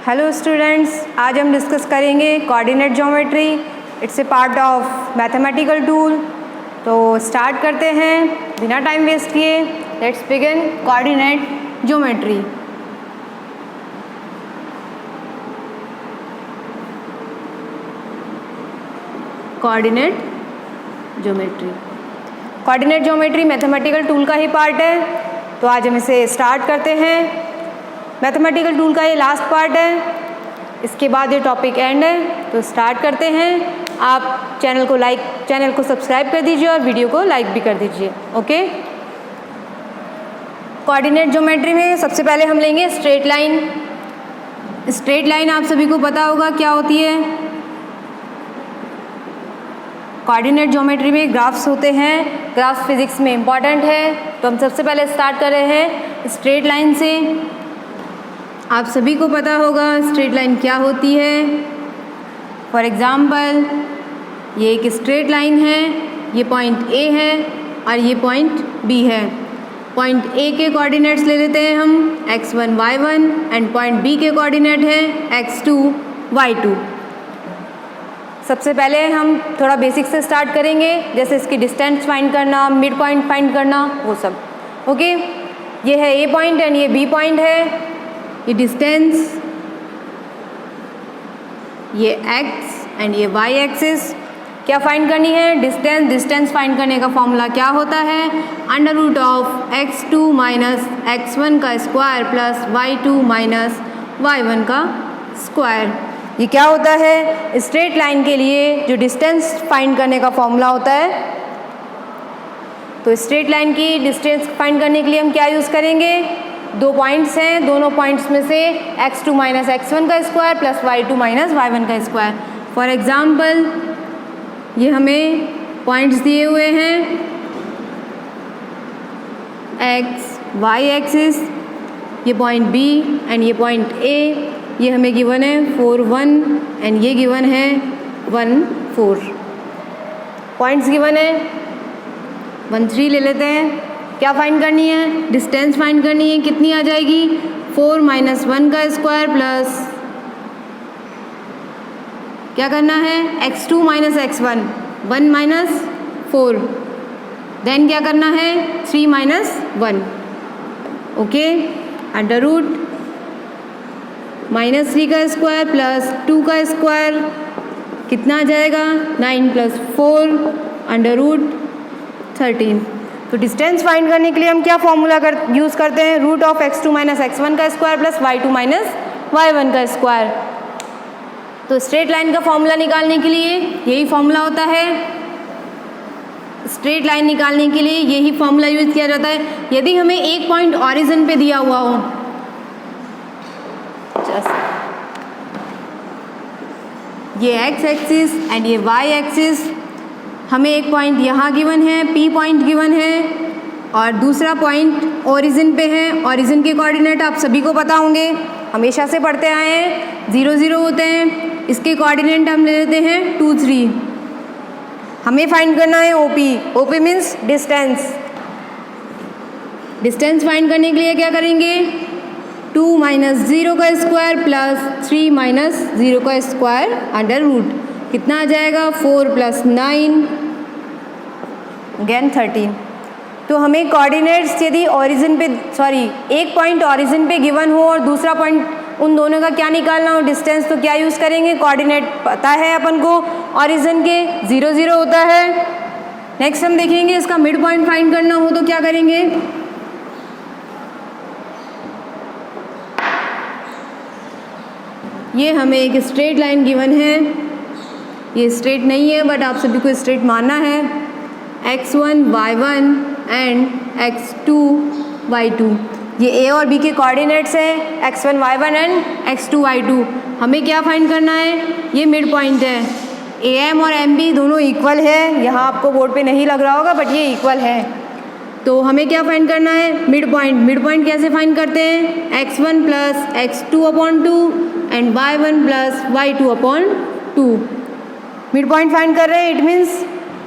Hello students, आज हम discuss करेंगे coordinate geometry. It's a part of mathematical tool. तो स्टार्ट करते हैं बिना टाइम वेस्ट किए। Let's begin coordinate geometry. Coordinate geometry mathematical tool का ही पार्ट है। तो आज हम इसे स्टार्ट करते हैं। मैथमेटिकल टूल का ये लास्ट पार्ट है, इसके बाद ये टॉपिक एंड है। तो स्टार्ट करते हैं। आप चैनल को सब्सक्राइब कर दीजिए और वीडियो को लाइक भी कर दीजिए। ओके। कोऑर्डिनेट ज्योमेट्री में सबसे पहले हम लेंगे स्ट्रेट लाइन। स्ट्रेट लाइन आप सभी को पता होगा क्या होती है। कोऑर्डिनेट ज्योमेट्री में ग्राफ्स होते हैं। ग्राफ्स फिजिक्स में इम्पॉर्टेंट है। तो हम सबसे पहले स्टार्ट कर रहे हैं स्ट्रेट लाइन से। आप सभी को पता होगा स्ट्रेट लाइन क्या होती है। फॉर एग्ज़ाम्पल, ये एक स्ट्रेट लाइन है, ये पॉइंट ए है और ये पॉइंट बी है। पॉइंट ए के कोऑर्डिनेट्स ले लेते हैं हम x1 y1 and point B के कोऑर्डिनेट है x2 y2। सबसे पहले हम थोड़ा बेसिक से स्टार्ट करेंगे, जैसे इसकी डिस्टेंस फाइंड करना, मिड पॉइंट फाइंड करना, वो सब। ओके। ये है ए पॉइंट एंड ये बी पॉइंट है। ये डिस्टेंस, ये x एंड ये y एक्सिस क्या फाइंड करनी है? डिस्टेंस फाइंड करने का फॉर्मूला क्या होता है? Under root of x2 minus x1 का square plus y2 minus y1 का स्क्वायर। ये क्या होता है? स्ट्रेट लाइन के लिए जो डिस्टेंस फाइंड करने का फॉर्मूला होता है। तो स्ट्रेट लाइन की डिस्टेंस फाइंड करने के लिए हम क्या यूज़ करेंगे? दो पॉइंट्स हैं, दोनों पॉइंट्स में से x2 माइनस x1 का square plus y2 minus y1 का स्क्वायर। फॉर एग्ज़ाम्पल, ये हमें पॉइंट्स दिए हुए हैं x y एक्सिस, ये पॉइंट b एंड ये पॉइंट a। ये हमें गिवन है 4 1 एंड ये गिवन है 1 4। पॉइंट्स गिवन है 1 3 ले लेते हैं। क्या फाइंड करनी है? डिस्टेंस फाइंड करनी है। कितनी आ जाएगी? 4 माइनस 1 का स्क्वायर प्लस क्या करना है? x2 minus x1, 1 minus 4। Then क्या करना है? 3 minus 1। Okay. Under root minus 3 का स्क्वायर प्लस 2 का स्क्वायर कितना आ जाएगा? 9 प्लस 4 अंडर रूट 13। तो डिस्टेंस फाइंड करने के लिए हम क्या फॉर्मूला यूज़ करते हैं? Root of x2 minus x1 का square plus y2 minus y1 का स्क्वायर। तो स्ट्रेट लाइन का फॉर्मूला निकालने के लिए यही फॉर्मूला होता है। स्ट्रेट लाइन निकालने के लिए यही फॉर्मूला यूज़ किया जाता है। यदि हमें एक पॉइंट ऑरिजिन पे दिया हुआ हो, ये x एक्सिस एंड ये y एक्सिस, हमें एक पॉइंट यहाँ गिवन है, P पॉइंट गिवन है और दूसरा पॉइंट ओरिजिन पे है। ओरिजिन के कोऑर्डिनेट आप सभी को पता होंगे, हमेशा से पढ़ते आए हैं, 0 0 होते हैं। इसके कोऑर्डिनेट हम ले लेते हैं 2 3। हमें फाइंड करना है OP। OP means distance. Distance find करने के लिए क्या करेंगे? 2 माइनस 0 का स्क्वायर प्लस 3 माइनस 0 का स्क्वायर अंडर रूट कितना आ जाएगा? 4 प्लस 9 अगेन 13। तो हमें कोऑर्डिनेट्स यदि एक पॉइंट ओरिजिन पे गिवन हो और दूसरा पॉइंट उन दोनों का क्या निकालना हो? डिस्टेंस। तो क्या यूज़ करेंगे? कोऑर्डिनेट पता है अपन को, ओरिजिन के 0 0 होता है। नेक्स्ट हम देखेंगे इसका मिड पॉइंट फाइंड करना हो तो क्या करेंगे? ये हमें एक स्ट्रेट लाइन गिवन है। ये स्ट्रेट नहीं है बट आप सभी को स्ट्रेट मानना है। x1 y1 and x2 y2, ये a और b के कोऑर्डिनेट्स हैं x1 y1 and x2 y2। हमें क्या फाइंड करना है? ये मिड पॉइंट है। am और mb दोनों इक्वल है। यहाँ आपको बोर्ड पे नहीं लग रहा होगा बट ये इक्वल है। तो हमें क्या फाइंड करना है? Mid point. मिड पॉइंट कैसे फाइंड करते हैं? x1 plus x2 upon 2 and y1 plus y2 upon 2। Mid point find कर रहे हैं, इट मीन्स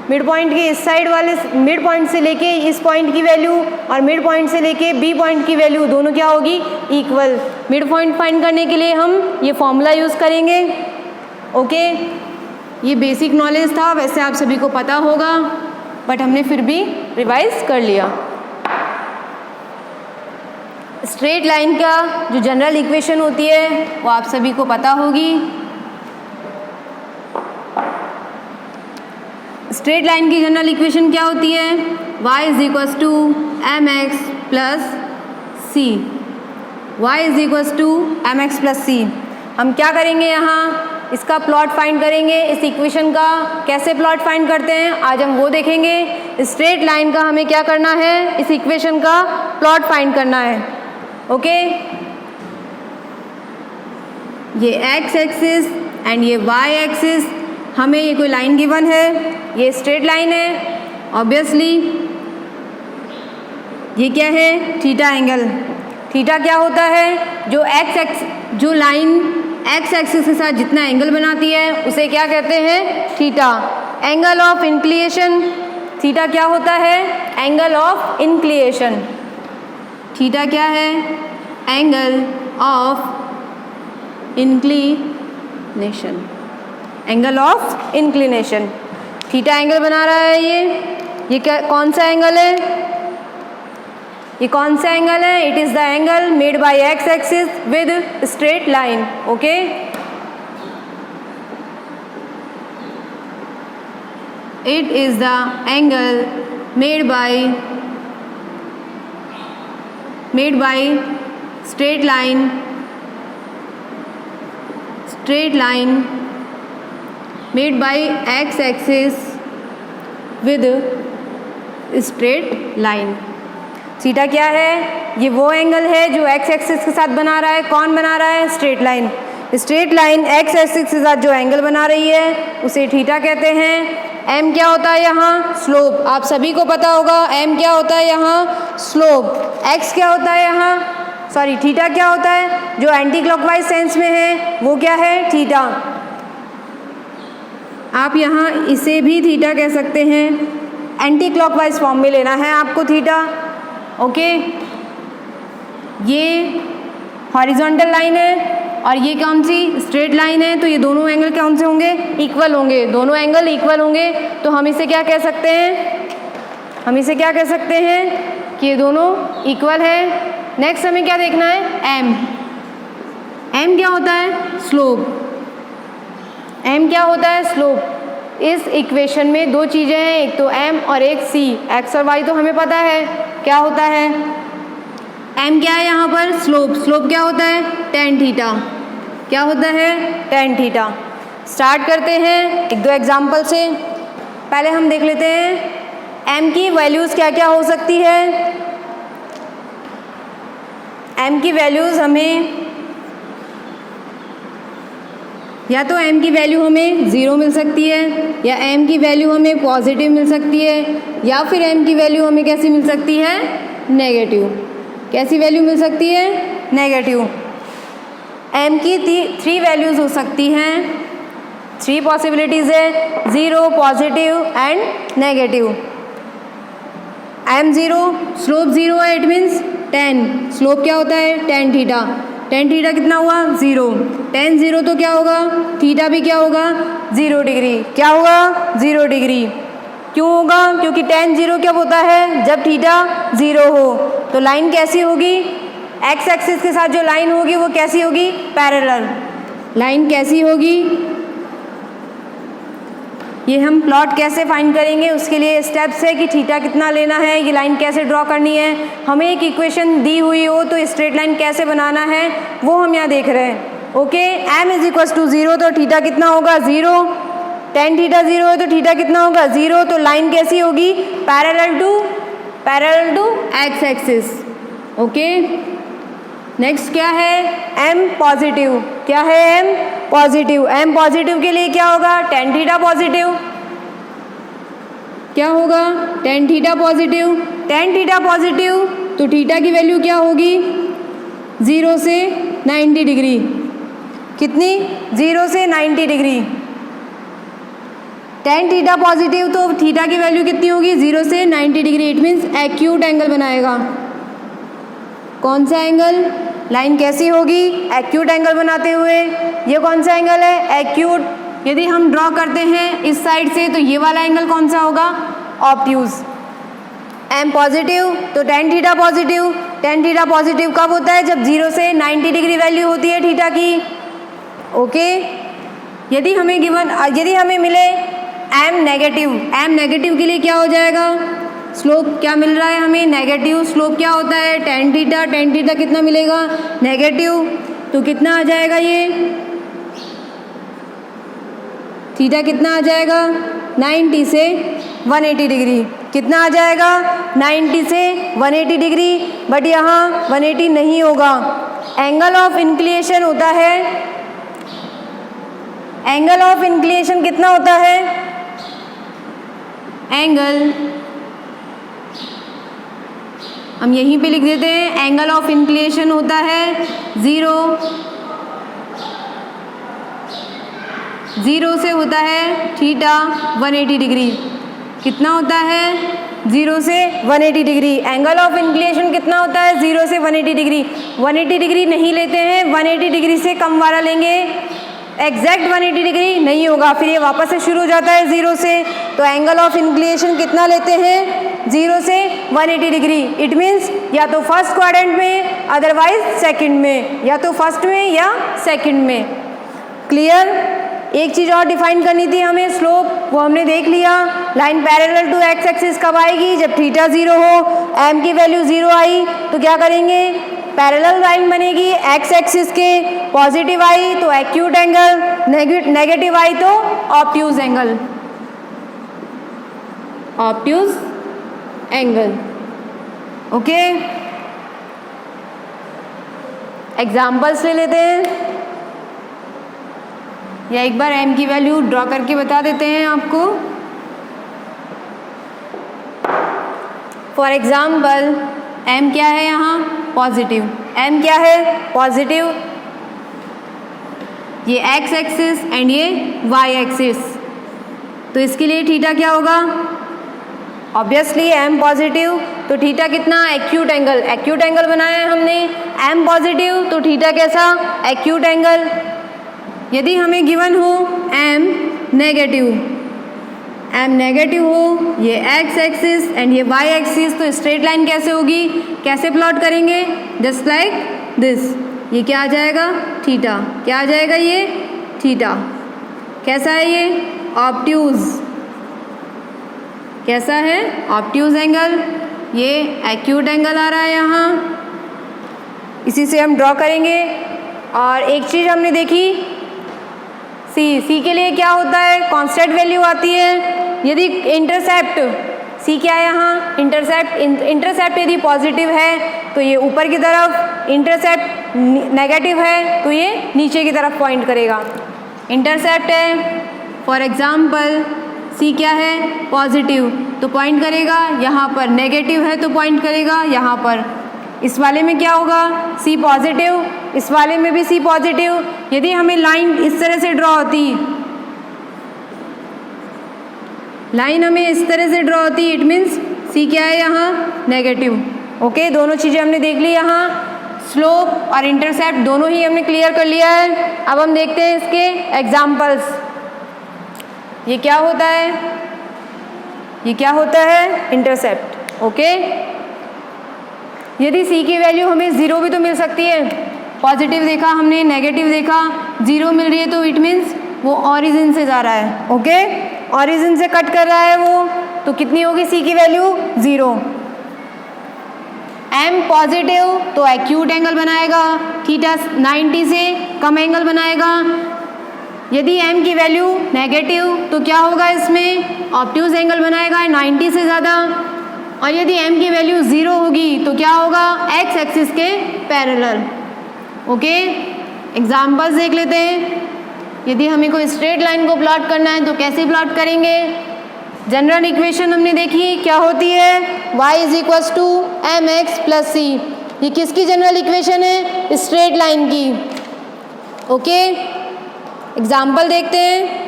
मिड पॉइंट के इस साइड वाले मिड पॉइंट से लेके इस पॉइंट की वैल्यू और मिड पॉइंट से लेके बी पॉइंट की वैल्यू दोनों क्या होगी, इक्वल। मिड पॉइंट फाइंड करने के लिए हम ये फॉर्मूला यूज़ करेंगे। ओके, ये बेसिक नॉलेज था, वैसे आप सभी को पता होगा, बट हमने फिर भी रिवाइज कर लिया। स्ट्रेट लाइन का जो जनरल इक्वेशन होती है वो आप सभी को पता होगी। स्ट्रेट लाइन की जनरल इक्वेशन क्या होती है, y is equals to m x plus c. y is equals to m x plus c. हम क्या करेंगे, यहाँ इसका प्लॉट फाइंड करेंगे। इस इक्वेशन का कैसे प्लॉट फाइंड करते हैं आज हम वो देखेंगे। स्ट्रेट लाइन का हमें क्या करना है, इस इक्वेशन का प्लॉट फाइंड करना है। ओके, ये x एक्सिस एंड ये y एक्सिस, हमें ये कोई लाइन गिवन है, ये स्ट्रेट लाइन है। ऑब्वियसली ये क्या है, थीटा एंगल। थीटा क्या होता है, जो लाइन x एक्सिस के साथ जितना एंगल बनाती है उसे क्या कहते हैं, theta. Angle of inclination, theta क्या होता है, एंगल ऑफ इंक्लिनेशन। थीटा क्या है, angle of inclination, angle of inclination. Theta angle बना रहा है ये क्या, कौन सा एंगल है, ये कौन सा एंगल है, it is the angle made by x axis with straight line. Okay, it is the angle made by straight line made by x axis with straight line। Theta क्या है, ये वो एंगल है जो x एक्सिस के साथ बना रहा है। कौन बना रहा है, straight line. Straight line x axis के साथ जो एंगल बना रही है उसे थीटा कहते हैं। m क्या होता है यहाँ, स्लोप। आप सभी को पता होगा m क्या होता है यहाँ, स्लोप। x क्या होता है यहाँ, सॉरी थीटा क्या होता है, जो एंटी क्लॉकवाइज सेंस में है वो क्या है, थीटा। आप यहाँ इसे भी थीटा कह सकते हैं, एंटी क्लॉकवाइज फॉर्म में लेना है आपको थीटा। ओके, ये हॉरिजॉन्टल लाइन है और ये कौन सी, स्ट्रेट लाइन है, तो ये दोनों एंगल कौन से होंगे, इक्वल होंगे। दोनों एंगल इक्वल होंगे तो हम इसे क्या कह सकते हैं, हम इसे क्या कह सकते हैं कि ये दोनों इक्वल है। नेक्स्ट हमें क्या देखना है, m क्या होता है, स्लोप। m क्या होता है, स्लोप। इस इक्वेशन में दो चीज़ें हैं, एक तो m और एक c। x और y तो हमें पता है क्या होता है। m क्या है यहाँ पर, स्लोप। स्लोप क्या होता है, tan थीटा। क्या होता है, tan थीटा। स्टार्ट करते हैं एक दो एग्जाम्पल से। पहले हम देख लेते हैं m की वैल्यूज़ क्या क्या हो सकती है। m की वैल्यूज़ हमें या तो m की वैल्यू हमें 0 मिल सकती है, या m की वैल्यू हमें पॉजिटिव मिल सकती है, या फिर m की वैल्यू हमें कैसी मिल सकती है, नेगेटिव। कैसी वैल्यू मिल सकती है, नेगेटिव। m की 3 वैल्यूज़ हो सकती हैं, 3 पॉसिबिलिटीज़ है, 0, positive and negative. m0, slope 0 है, इट मीन्स tan। स्लोप क्या होता है, tan थीटा। tan थीटा कितना हुआ, 0। tan 0 तो क्या होगा, थीटा भी क्या होगा, 0 डिग्री। क्या होगा, 0 डिग्री। क्यों होगा, क्योंकि tan 0 क्या होता है, जब थीटा 0 हो। तो लाइन कैसी होगी, x एक्सिस के साथ जो लाइन होगी वो कैसी होगी, पैरेलल। लाइन कैसी होगी, ये हम प्लॉट कैसे फाइंड करेंगे, उसके लिए स्टेप्स है कि थीटा कितना लेना है, ये लाइन कैसे ड्रॉ करनी है। हमें एक इक्वेशन दी हुई हो तो स्ट्रेट लाइन कैसे बनाना है वो हम यहाँ देख रहे हैं। Okay, m is equals to 0 तो थीटा कितना होगा, 0। tan थीटा 0 है तो थीटा कितना होगा, 0। तो लाइन कैसी होगी, parallel to x axis. Okay, next क्या है, m पॉजिटिव। क्या है, m पॉजिटिव। m पॉजिटिव के लिए क्या होगा, tan थीटा पॉजिटिव। क्या होगा, tan theta positive. tan theta positive तो थीटा की वैल्यू क्या होगी, 0 से 90 डिग्री। कितनी, 0 से 90 डिग्री। टेन थीटा पॉजिटिव, तो थीटा की वैल्यू कितनी होगी? 0 से 90 degree. It means acute angle बनाएगा। कौन सा एंगल? लाइन कैसी होगी? एक्यूट एंगल बनाते हुए। ये कौन सा एंगल है? एक्यूट। यदि हम ड्रॉ करते हैं इस साइड से तो ये वाला एंगल कौन सा होगा? ऑब्ट्यूज। एम पॉजिटिव तो tan theta positive. Tan theta positive कब होता है? जब 0 से 90 डिग्री वैल्यू होती है थीटा की। ओके, यदि हमें मिले एम नेगेटिव, एम नेगेटिव के लिए क्या हो जाएगा? स्लोप क्या मिल रहा है हमें? नेगेटिव। स्लोप क्या होता है? Tan theta. टेन थीटा कितना मिलेगा? नेगेटिव। तो कितना आ जाएगा ये? थीटा कितना आ जाएगा? 90 से 180 डिग्री। कितना आ जाएगा? 90 से 180 डिग्री। बट यहाँ 180 नहीं होगा। एंगल ऑफ इंक्लिनेशन होता है, एंगल ऑफ इंक्लिनेशन कितना होता है? एंगल हम यहीं पे लिख देते हैं, एंगल ऑफ इंक्लिनेशन होता है 0 से होता है थीटा 180 डिग्री। कितना होता है? 0 से 180 डिग्री। एंगल ऑफ इंक्लिनेशन कितना होता है? 0 से 180 डिग्री। 180 डिग्री नहीं लेते हैं, 180 डिग्री से कम वाला लेंगे। एग्जैक्ट 180 डिग्री नहीं होगा, फिर ये वापस से शुरू हो जाता है 0 से। तो एंगल ऑफ इंक्लिनेशन कितना लेते हैं? 0 से 180 डिग्री। इट मीन्स या तो फर्स्ट क्वाड्रेंट में, अदरवाइज सेकंड में, या तो फर्स्ट में या सेकंड में। क्लियर? एक चीज़ और डिफाइन करनी थी हमें, स्लोप, वो हमने देख लिया। Line parallel to x axis कब आएगी? जब थीटा 0 हो। एम की वैल्यू 0 आई तो क्या करेंगे? पैरेलल लाइन बनेगी एक्स एक्सिस के। पॉजिटिव आई तो एक्यूट एंगल, नेगेटिव आई तो obtuse angle, obtuse angle. Okay, examples ले लेते हैं या एक बार एम की वैल्यू ड्रॉ करके बता देते हैं आपको। फॉर एग्जाम्पल एम क्या है यहाँ? पॉजिटिव। एम क्या है? पॉजिटिव। ये एक्स एक्सिस एंड ये वाई एक्सिस। तो इसके लिए थीटा क्या होगा? ऑब्वियसली एम पॉजिटिव तो थीटा कितना? Acute angle. एक्यूट एंगल बनाया है हमने। एम पॉजिटिव तो थीटा कैसा? Acute angle. यदि हमें गिवन हो एम नेगेटिव, एम नेगेटिव हो, ये एक्स एक्सिस एंड ये वाई एक्सिस, तो स्ट्रेट लाइन कैसे होगी? कैसे प्लॉट करेंगे? Just like this. ये क्या आ जाएगा? थीटा। क्या आ जाएगा? ये थीटा। कैसा है ये? ऑब्ट्यूज। कैसा है? Obtuse angle. ये एक्यूट एंगल आ रहा है यहाँ, इसी से हम ड्रॉ करेंगे। और एक चीज़ हमने देखी, सी के लिए क्या होता है? कांस्टेंट वैल्यू आती है। यदि इंटरसेप्ट, सी क्या है यहाँ? इंटरसेप्ट यदि पॉजिटिव है तो ये ऊपर की तरफ, इंटरसेप्ट नेगेटिव है तो ये नीचे की तरफ पॉइंट करेगा। इंटरसेप्ट है, फॉर एग्जाम्पल सी क्या है? पॉजिटिव तो पॉइंट करेगा यहाँ पर, नेगेटिव है तो पॉइंट करेगा यहाँ पर। इस वाले में क्या होगा? सी पॉजिटिव, इस वाले में भी सी पॉजिटिव। यदि हमें लाइन इस तरह से ड्रॉ होती, लाइन हमें इस तरह से ड्रॉ होती, इट मीन्स सी क्या है यहाँ? नेगेटिव। ओके, दोनों चीज़ें हमने देख ली यहाँ, स्लोप और इंटरसेप्ट दोनों ही हमने क्लियर कर लिया है। अब हम देखते हैं इसके एग्जाम्पल्स। ये क्या होता है? ये क्या होता है? इंटरसेप्ट। ओके, यदि सी की वैल्यू हमें 0 भी तो मिल सकती है। पॉजिटिव देखा हमने, नेगेटिव देखा, 0 मिल रही है तो इट मीन्स वो ऑरिजिन से जा रहा है। ओके, ऑरिजिन से कट कर रहा है वो, तो कितनी होगी सी की वैल्यू? 0। एम पॉजिटिव तो एक्यूट एंगल बनाएगा, थीटा 90 से कम एंगल बनाएगा। यदि एम की वैल्यू नेगेटिव तो क्या होगा? इसमें ऑब्ट्यूज एंगल बनाएगा 90 से ज़्यादा। और यदि m की वैल्यू 0 होगी तो क्या होगा? x एक्सिस के पैरेलल। ओके, एग्जाम्पल्स देख लेते हैं। यदि हमें कोई स्ट्रेट लाइन को प्लॉट करना है तो कैसे प्लॉट करेंगे? जनरल इक्वेशन हमने देखी क्या होती है? y = mx + c। ये किसकी जनरल इक्वेशन है? स्ट्रेट लाइन की। ओके, एग्जाम्पल देखते हैं।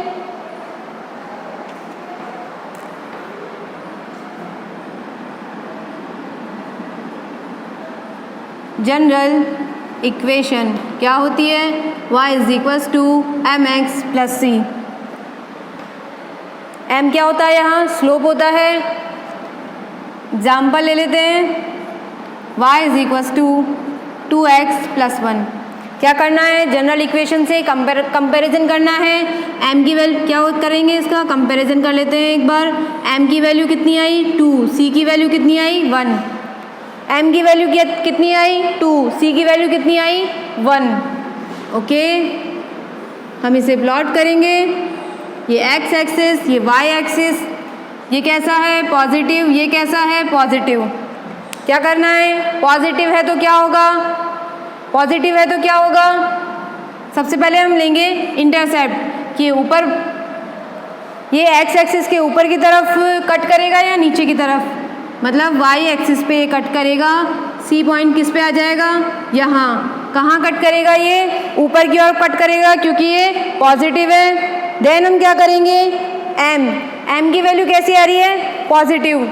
जनरल इक्वेशन क्या होती है? y is equals to m x plus c. m क्या होता है? यहाँ स्लोप होता है। एग्जाम्पल ले लेते हैं, y is equals to 2x plus 1। क्या करना है? जनरल इक्वेशन से कंपैरिजन करना है। m की वैल्यू क्या करेंगे? इसका कंपैरिजन कर लेते हैं एक बार। m की वैल्यू कितनी आई? 2। c की वैल्यू कितनी आई? 1। m की वैल्यू कितनी आई? 2। c की वैल्यू कितनी आई? 1। ओके, हम इसे प्लॉट करेंगे। ये x एक्सिस, ये y एक्सिस, ये कैसा है? पॉजिटिव। ये कैसा है? पॉजिटिव। क्या करना है? पॉजिटिव है तो क्या होगा? पॉजिटिव है तो क्या होगा? सबसे पहले हम लेंगे इंटरसेप्ट के ऊपर। ये x एक्सिस के ऊपर की तरफ कट करेगा या नीचे की तरफ? मतलब y एक्सिस पे कट करेगा। c पॉइंट किस पे आ जाएगा? यहाँ। कहाँ कट करेगा? ये ऊपर की ओर कट करेगा क्योंकि ये पॉजिटिव है। देन हम क्या करेंगे? m की वैल्यू कैसी आ रही है? पॉजिटिव।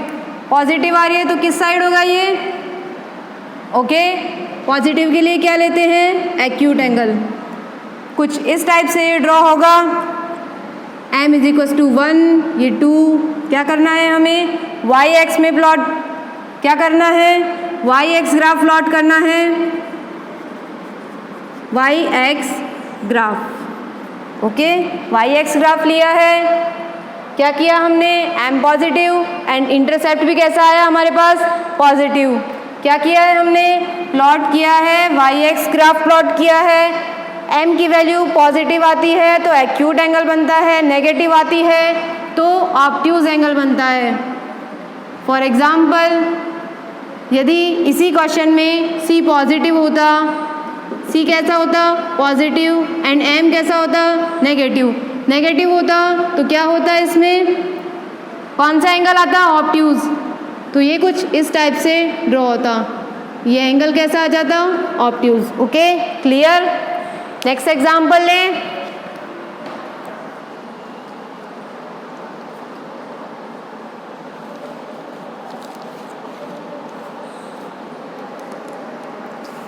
पॉजिटिव आ रही है तो किस साइड होगा ये? ओके, पॉजिटिव के लिए क्या लेते हैं? Acute angle. कुछ इस टाइप से ये ड्रॉ होगा। m इज इक्वल्स टू 1, ये 2। क्या करना है हमें? y एक्स में प्लॉट क्या करना है? y एक्स ग्राफ प्लॉट करना है। y x graph. Okay, y x graph लिया है। क्या किया हमने? m पॉजिटिव एंड इंटरसेप्ट भी कैसा आया हमारे पास? पॉजिटिव। क्या किया है हमने? प्लॉट किया है, y एक्स ग्राफ प्लॉट किया है। m की वैल्यू पॉजिटिव आती है तो एक्यूट एंगल बनता है, नेगेटिव आती है तो ऑब्ट्यूज एंगल बनता है। फॉर एग्जाम्पल, यदि इसी क्वेश्चन में c पॉजिटिव होता, c कैसा होता? पॉजिटिव, एंड m कैसा होता? नेगेटिव। नेगेटिव होता तो क्या होता है इसमें? कौन सा एंगल आता? ऑब्ट्यूज। तो ये कुछ इस टाइप से ड्रॉ होता। ये एंगल कैसा आ जाता? Obtuse. Okay, clear? Next example लें।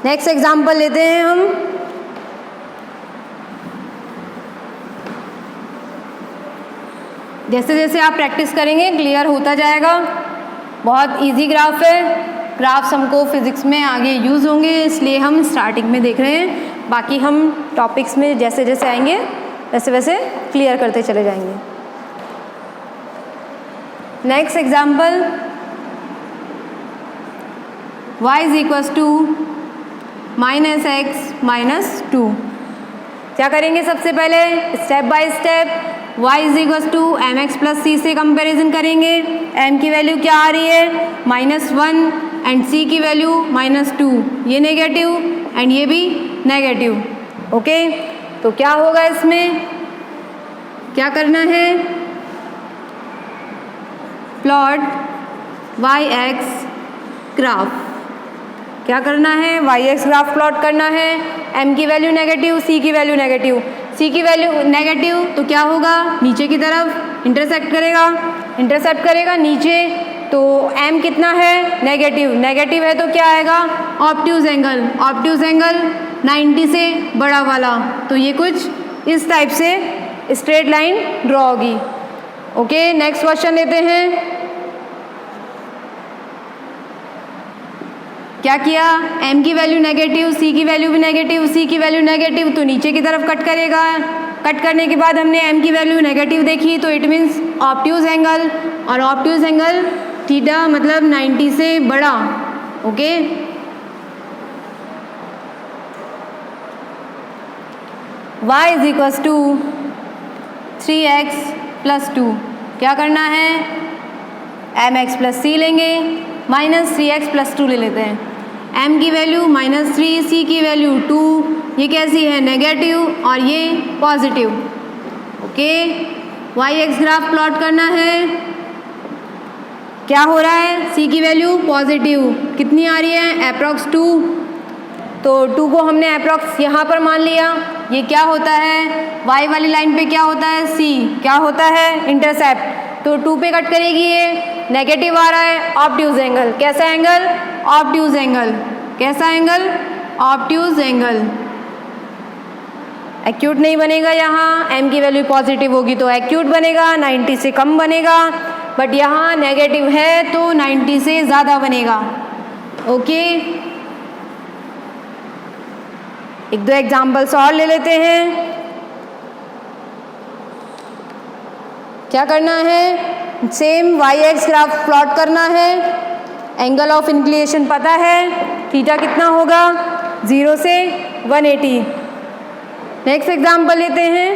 नेक्स्ट एग्जाम्पल लेते हैं हम। जैसे जैसे आप प्रैक्टिस करेंगे क्लियर होता जाएगा। बहुत इजी ग्राफ है। ग्राफ्स हमको फिजिक्स में आगे यूज़ होंगे, इसलिए हम स्टार्टिंग में देख रहे हैं। बाकी हम टॉपिक्स में जैसे जैसे आएंगे वैसे वैसे क्लियर करते चले जाएंगे। Next example, y is equals to -x-2। क्या करेंगे? सबसे पहले step by step y is equals to m x plus c से कंपेरिजन करेंगे। m की वैल्यू क्या आ रही है? -1 एंड c की वैल्यू -2। ये नेगेटिव एंड ये भी नेगेटिव। ओके, तो क्या होगा इसमें? क्या करना है? Plot y x graph. क्या करना है? y एक्स ग्राफ प्लॉट करना है। m की वैल्यू नेगेटिव, c की वैल्यू नेगेटिव। c की वैल्यू नेगेटिव तो क्या होगा? नीचे की तरफ इंटरसेक्ट करेगा। इंटरसेप्ट करेगा नीचे तो m कितना है? नेगेटिव। नेगेटिव है तो क्या आएगा? Obtuse angle. ऑब्ट्यूज एंगल 90 से बड़ा वाला। तो ये कुछ इस टाइप से स्ट्रेट लाइन ड्रॉ होगी। ओके, नेक्स्ट क्वेश्चन लेते हैं। क्या किया? m की वैल्यू नेगेटिव, c की वैल्यू भी नेगेटिव, c की वैल्यू नेगेटिव तो नीचे की तरफ कट करेगा। कट करने के बाद हमने m की वैल्यू नेगेटिव देखी तो इट मीन्स ऑब्ट्यूज एंगल, और ऑब्ट्यूज एंगल थीटा मतलब 90 से बड़ा। Okay, y is equals to 3x plus 2। क्या करना है? एम एक्स प्लस सी लेंगे, -3x प्लस 2 ले लेते हैं। m की वैल्यू -3, c की वैल्यू 2। ये कैसी है? नेगेटिव और ये positive. Okay, y x graph plot करना है। क्या हो रहा है? c की वैल्यू पॉजिटिव कितनी आ रही है? अप्रॉक्स 2। तो 2 को हमने अप्रॉक्स यहाँ पर मान लिया। ये क्या होता है? y वाली लाइन पे क्या होता है? c। क्या होता है? इंटरसेप्ट। तो 2 पे कट करेगी, ये नेगेटिव आ रहा है, ऑब्ट्यूज एंगल। कैसा एंगल? Obtuse angle. कैसा एंगल? Obtuse angle. एक्यूट नहीं बनेगा यहाँ, m की वैल्यू पॉजिटिव होगी तो एक्यूट बनेगा, 90 से कम बनेगा, बट यहाँ नेगेटिव है तो 90 से ज़्यादा बनेगा। ओके, एक दो एग्जाम्पल्स और ले लेते हैं। क्या करना है? Same y x graph plot करना है। एंगल ऑफ इंक्लिनेशन पता है, थीटा कितना होगा? 0 से 180। नेक्स्ट एग्जाम्पल लेते हैं।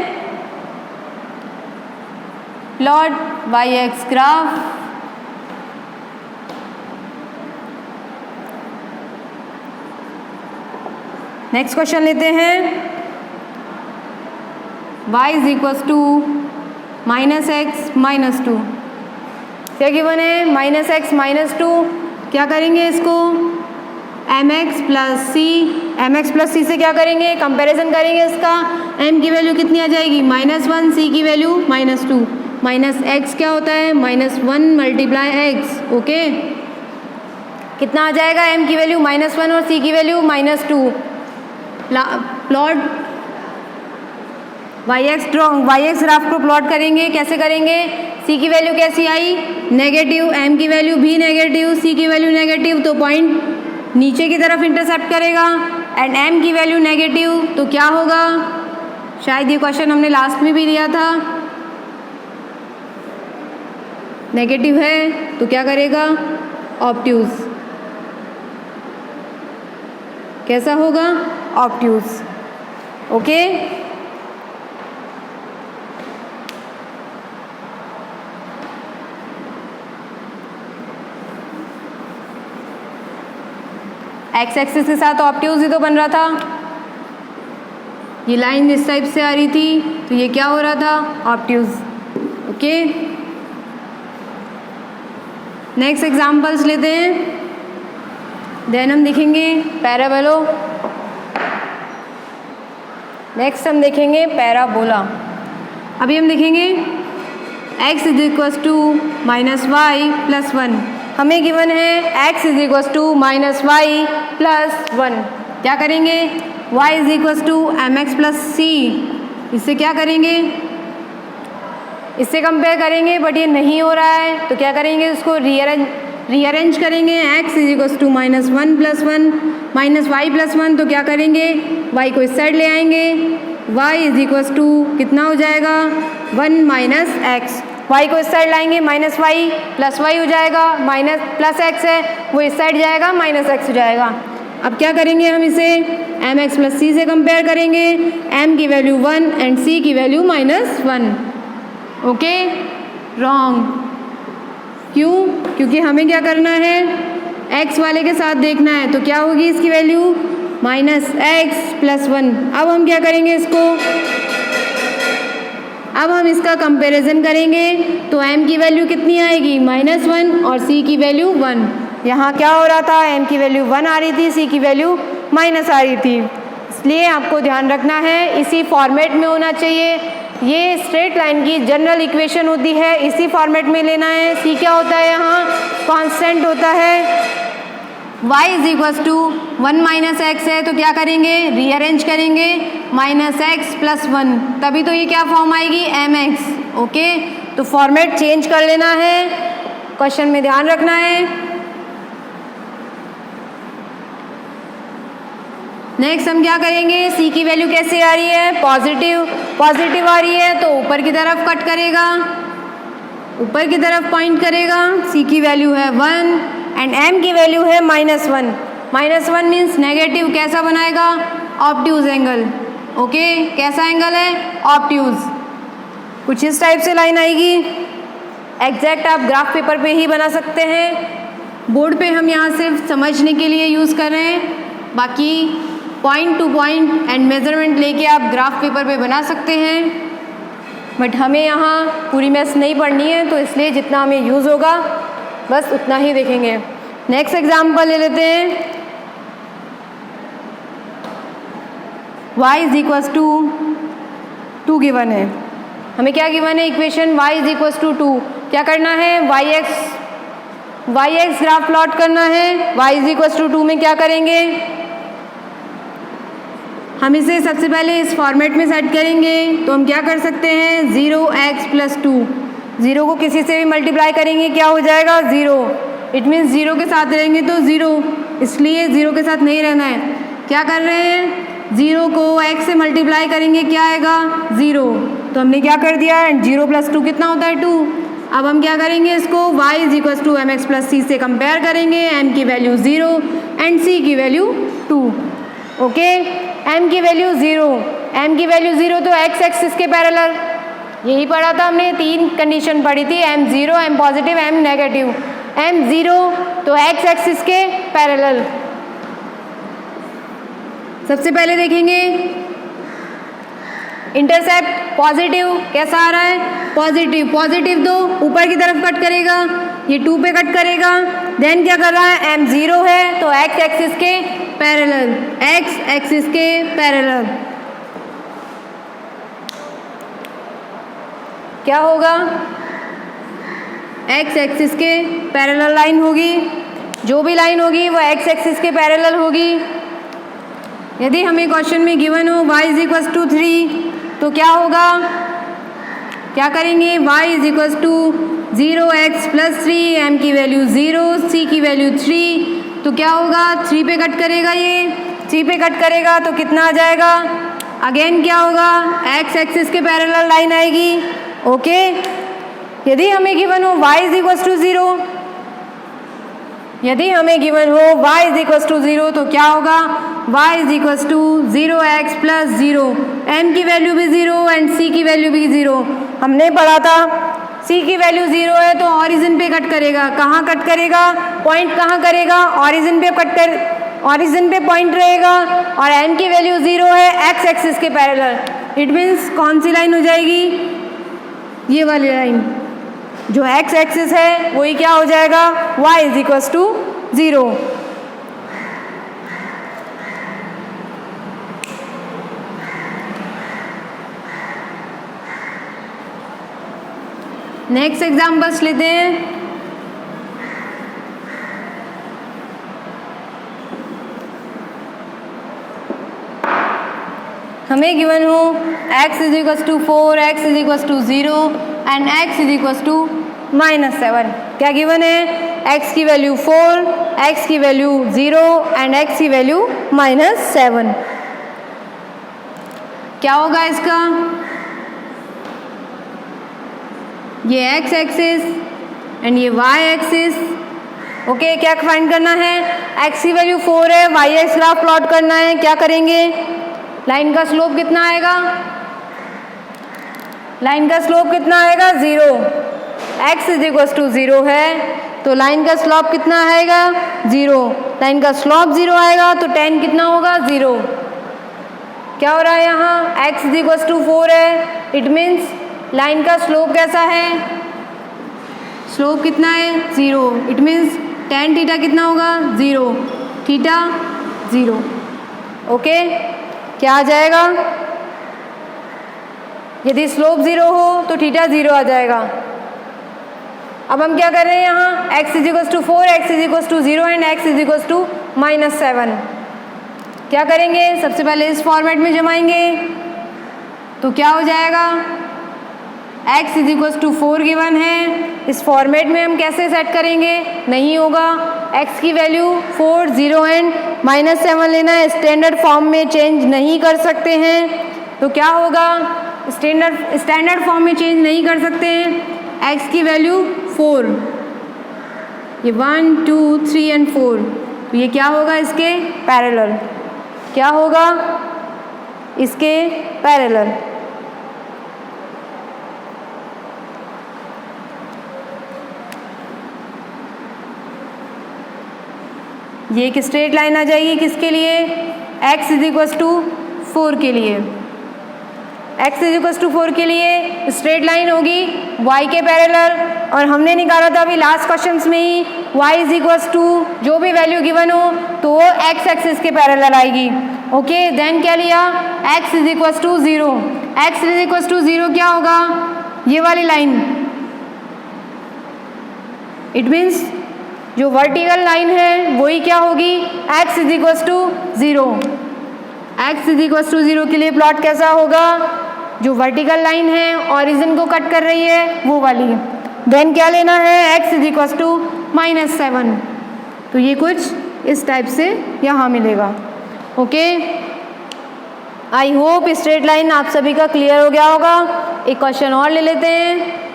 Plot y x graph. Next question लेते हैं। y is equal to -x-2। क्या गिवन है? -x-2। क्या करेंगे इसको? mx प्लस सी से क्या करेंगे? कंपैरिजन करेंगे इसका। m की वैल्यू कितनी आ जाएगी? -1, c की वैल्यू -2। -x क्या होता है? -1 मल्टीप्लाई x। ओके, कितना आ जाएगा? m की वैल्यू -1 और c की value -2। Plot y x graph को प्लॉट करेंगे। कैसे करेंगे? c की वैल्यू कैसी आई? नेगेटिव, m की वैल्यू भी नेगेटिव, c की वैल्यू नेगेटिव, तो पॉइंट नीचे की तरफ इंटरसेप्ट करेगा। एंड m की वैल्यू नेगेटिव, तो क्या होगा? शायद ये क्वेश्चन हमने लास्ट में भी दिया था। नेगेटिव है तो क्या करेगा? ऑब्ट्यूज। कैसा होगा? ऑब्ट्यूज। ओके, एक्स एक्सिस के साथ ऑब्ट्यूज ही तो बन रहा था। ये लाइन इस टाइप से आ रही थी तो ये क्या हो रहा था? ऑब्ट्यूज। ओके, नेक्स्ट एग्जाम्पल्स लेते हैं। देन हम देखेंगे पैराबोलो। नेक्स्ट हम देखेंगे पैराबोला। अभी हम देखेंगे x is equal to -y plus 1। हमें गिवन है x is equal to -y plus 1। क्या करेंगे? y is equal to mx plus c। इससे क्या करेंगे? इससे कंपेयर करेंगे, बट ये नहीं हो रहा है तो क्या करेंगे? इसको रीअरेंज करेंगे। x is equal to -1 plus 1 -y plus 1, तो क्या करेंगे? y को इस साइड ले आएंगे। y इज इक्वल टू कितना हो जाएगा? 1 माइनस एक्स। y को इस साइड लाएंगे, -y प्लस y हो जाएगा, माइनस प्लस x है वो इस साइड जाएगा, -x हो जाएगा। अब क्या करेंगे? हम इसे mx प्लस c से कंपेयर करेंगे। m की वैल्यू 1 एंड c की वैल्यू -1। Okay, wrong. क्यों? क्योंकि हमें क्या करना है? x वाले के साथ देखना है, तो क्या होगी इसकी वैल्यू? -x plus 1। अब हम क्या करेंगे इसको? अब हम इसका कंपैरिजन करेंगे तो m की वैल्यू कितनी आएगी? -1 और c की वैल्यू 1। यहाँ क्या हो रहा था? m की वैल्यू 1 आ रही थी, c की वैल्यू माइनस आ रही थी। इसलिए आपको ध्यान रखना है, इसी फॉर्मेट में होना चाहिए। ये स्ट्रेट लाइन की जनरल इक्वेशन होती है, इसी फॉर्मेट में लेना है। c क्या होता है? यहाँ कांस्टेंट होता है। y is equal to 1 minus x है तो क्या करेंगे? रीअरेंज करेंगे, -x प्लस 1, तभी तो ये क्या फॉर्म आएगी? mx। ओके, तो फॉर्मेट चेंज कर लेना है, क्वेश्चन में ध्यान रखना है। नेक्स्ट हम क्या करेंगे? c की वैल्यू कैसे आ रही है? पॉजिटिव आ रही है तो ऊपर की तरफ कट करेगा, ऊपर की तरफ पॉइंट करेगा। c की वैल्यू है 1 एंड m की वैल्यू है -1। -1 मीन्स नेगेटिव। कैसा बनाएगा? Obtuse angle. ओके, कैसा एंगल है? ऑब्ट्यूज। कुछ इस टाइप से लाइन आएगी। एग्जैक्ट आप ग्राफ पेपर पे ही बना सकते हैं, बोर्ड पे हम यहाँ सिर्फ समझने के लिए यूज़ कर रहे हैं। बाकी point two point and measurement लेके आप ग्राफ पेपर पे बना सकते हैं, बट हमें यहाँ पूरी मैथ्स नहीं पढ़नी है तो इसलिए जितना हमें यूज़ होगा बस उतना ही देखेंगे। नेक्स्ट एग्जाम्पल ले लेते हैं। y is equal to 2 given है। हमें क्या गिवन है? Equation y is equal to 2। क्या करना है? वाई एक्स ग्राफ प्लॉट करना है, y इज इक्वल टू 2 में क्या करेंगे, हम इसे सबसे पहले इस फॉर्मेट में सेट करेंगे। तो हम क्या कर सकते हैं, 0x+2, 0 को किसी से भी मल्टीप्लाई करेंगे क्या हो जाएगा 0, इट मीन्स 0 के साथ रहेंगे तो 0, इसलिए 0 के साथ नहीं रहना है। क्या कर रहे हैं, 0 को x से मल्टीप्लाई करेंगे क्या आएगा 0, तो हमने क्या कर दिया, 0+2 कितना होता है 2। अब हम क्या करेंगे, इसको y is equal to mx+c से कंपेयर करेंगे, m की वैल्यू 0 एंड c की वैल्यू 2। ओके, m की वैल्यू 0, m की वैल्यू 0 तो x एक्सिस के पैरेलल, यही पढ़ा था हमने, 3 कंडीशन पढ़ी थी, m 0, m positive, m negative. m 0 तो x एक्सिस के पैरेलल। सबसे पहले देखेंगे इंटरसेप्ट पॉजिटिव, कैसा आ रहा है पॉजिटिव, पॉजिटिव तो ऊपर की तरफ कट करेगा, ये 2 पे कट करेगा। देन क्या कर रहा है, m 0 है तो x एक्सिस के पैरेलल, x एक्सिस के पैरेलल क्या होगा, x एक्सिस के पैरेलल लाइन होगी, जो भी लाइन होगी वो x एक्सिस के पैरेलल होगी। यदि हमें क्वेश्चन में गिवन हो y इज इक्वल टू 3 तो क्या होगा, क्या करेंगे, y is equal to 0x+3, m की वैल्यू 0, c की वैल्यू 3, तो क्या होगा 3 पे कट करेगा, ये 3 पे कट करेगा तो कितना आ जाएगा, अगेन क्या होगा, x एक्सिस के पैरेलल लाइन आएगी। ओके, यदि हमें गिवन हो y इज इक्वल टू 0, यदि हमें गिवन हो y इज इक्वल टू 0 तो क्या होगा, y is equal to 0x+0, m की वैल्यू भी 0 एंड c की वैल्यू भी 0। हमने पढ़ा था c की वैल्यू 0 है तो ऑरिजिन पे कट करेगा, कहाँ कट करेगा, पॉइंट कहाँ करेगा, ऑरिजिन पे कट कर, ऑरिजिन पे पॉइंट रहेगा, और m की वैल्यू 0 है x एक्सिस के पैरेलल, इट मीन्स कौन सी लाइन हो जाएगी, ये वाली लाइन, जो x एक्सिस है वही क्या हो जाएगा, y is equal to 0। Next examples लेते हैं। हमें गिवन हो x is equal to 4, x is equal to 0 and x is equal to -7। क्या गिवन है, x की वैल्यू 4, x की वैल्यू 0 एंड x की वैल्यू -7। क्या होगा इसका, ये x एक्सिस एंड ये y एक्सिस। ओके, क्या फाइंड करना है, x की वैल्यू 4 है, y एक्स ग्राफ प्लॉट करना है। क्या करेंगे, लाइन का स्लोप कितना आएगा, लाइन का स्लोप कितना आएगा 0, x इज इक्वल टू 0 है तो लाइन का स्लोप कितना आएगा 0, लाइन का स्लोप 0 आएगा तो tan कितना होगा 0। क्या हो रहा है यहाँ, x इज इक्वल टू 4 है, इट मीन्स लाइन का स्लोप कैसा है, स्लोप कितना है 0, इट मीन्स tan थीटा कितना होगा 0, थीटा 0। ओके, क्या आ जाएगा, यदि स्लोप 0 हो तो थीटा 0 आ जाएगा। अब हम क्या कर रहे हैं यहाँ, x is equal to 4, x is equal to 0 and x is equal to -7। क्या करेंगे, सबसे पहले इस फॉर्मेट में जमाएंगे तो क्या हो जाएगा, x is equal to 4 given है, इस फॉर्मेट में हम कैसे सेट करेंगे, नहीं होगा, x की वैल्यू 4, 0 एंड -7 लेना है, स्टैंडर्ड फॉर्म में चेंज नहीं कर सकते हैं। तो क्या होगा, स्टैंडर्ड फॉर्म में चेंज नहीं कर सकते हैं, x की वैल्यू 4, ये 1, 2, 3 एंड 4, तो ये क्या होगा इसके पैरेलल, क्या होगा इसके पैरेलल। ये एक स्ट्रेट लाइन आ जाएगी किसके लिए, x इज इक्वल टू 4 के लिए, x इज इक्वल टू 4 के लिए स्ट्रेट लाइन होगी y के पैरेलल, और हमने निकाला था अभी लास्ट क्वेश्चंस में ही y इज इक्वल टू जो भी वैल्यू गिवन हो तो वो x एक्सिस के पैरेलल आएगी। ओके, देन क्या लिया, x is equal to 0, x is equal to 0 क्या होगा, ये वाली लाइन, इट मीन्स जो वर्टिकल लाइन है वही क्या होगी, x is equal to 0। x is equal to 0 के लिए प्लॉट कैसा होगा, जो वर्टिकल लाइन है ऑरिजिन को कट कर रही है वो वाली। देन क्या लेना है, x इज इक्वल टू -7। तो ये कुछ इस टाइप से यहाँ मिलेगा। Okay, I hope straight line आप सभी का क्लियर हो गया होगा। एक क्वेश्चन और ले लेते हैं।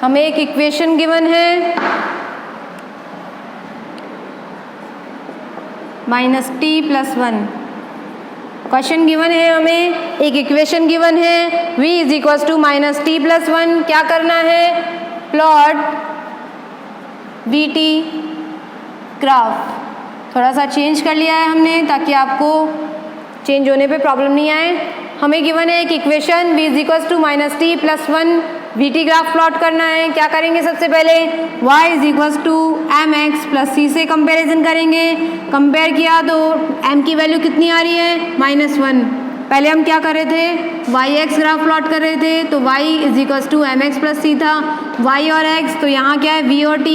हमें एक इक्वेशन गिवन है -t+1। क्वेश्चन गिवन है, हमें एक इक्वेशन गिवन है v is equal to -t+1। क्या करना है, प्लॉट vt ग्राफ। थोड़ा सा चेंज कर लिया है हमने ताकि आपको चेंज होने पे प्रॉब्लम नहीं आए। हमें गिवन है एक equation v is equal to -t+1, vt graph plot करना है। क्या करेंगे, सबसे पहले y is equal to mx plus c से कंपेरिजन करेंगे। कंपेयर किया तो m की वैल्यू कितनी आ रही है, -1। पहले हम क्या कर रहे थे, yx ग्राफ प्लॉट कर रहे थे, तो y is equal to mx plus c था। y और x तो यहाँ क्या है, v और t।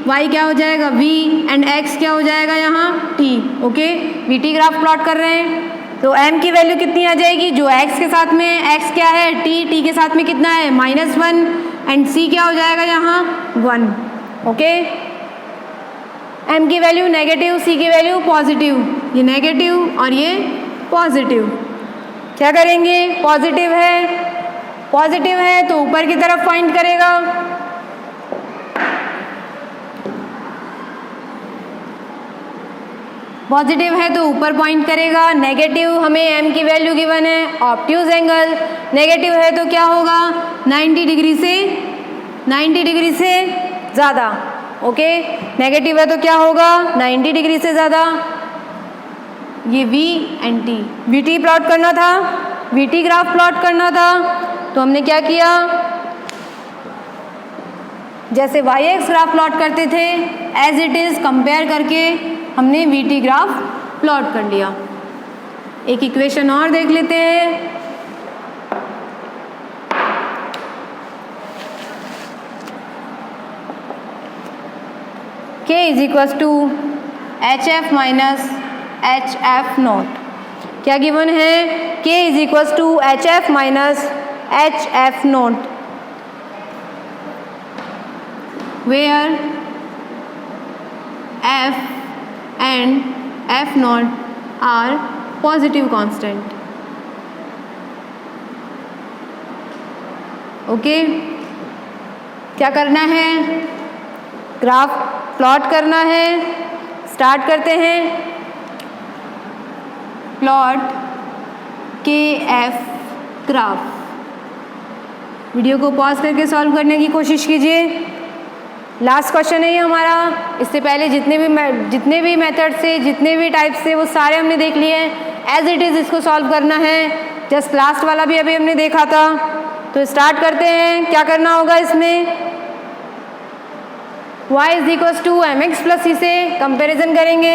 y क्या हो जाएगा v एंड x क्या हो जाएगा यहाँ t। Okay, vt graph plot कर रहे हैं तो m की वैल्यू कितनी आ जाएगी, जो x के साथ में, x क्या है t के साथ में कितना है -1 एंड c क्या हो जाएगा यहाँ 1। ओके, m की वैल्यू नेगेटिव, c की वैल्यू पॉजिटिव। ये नेगेटिव और ये पॉजिटिव। क्या करेंगे, पॉजिटिव है तो ऊपर की तरफ पॉइंट करेगा। पॉजिटिव है तो ऊपर पॉइंट करेगा। नेगेटिव, हमें m की वैल्यू गिवन है ऑब्ट्यूज एंगल। नेगेटिव है तो क्या होगा, 90 डिग्री से ज़्यादा। ओके, नेगेटिव है तो क्या होगा, 90 डिग्री से ज़्यादा। ये v and t, vt plot करना था, vt ग्राफ प्लॉट करना था। तो हमने क्या किया, जैसे yx ग्राफ प्लॉट करते थे एज इट इज़ कंपेयर करके हमने vt ग्राफ प्लॉट कर लिया। एक इक्वेशन और देख लेते हैं। k is equal to hf minus hf0। क्या गिवन है, k is equal to hf minus hf0 where f and f0 are positive constant। Okay, क्या करना है, ग्राफ प्लॉट करना है। स्टार्ट करते हैं, प्लॉट kf ग्राफ। वीडियो को पॉज करके सॉल्व करने की कोशिश कीजिए। लास्ट क्वेश्चन है ये हमारा। इससे पहले जितने भी मेथड से, जितने भी टाइप से, वो सारे हमने देख लिए हैं। एज इट इज़ इसको सॉल्व करना है। जस्ट लास्ट वाला भी अभी हमने देखा था। तो स्टार्ट करते हैं। क्या करना होगा इसमें, y is equal to mx plus c से कंपेरिजन करेंगे।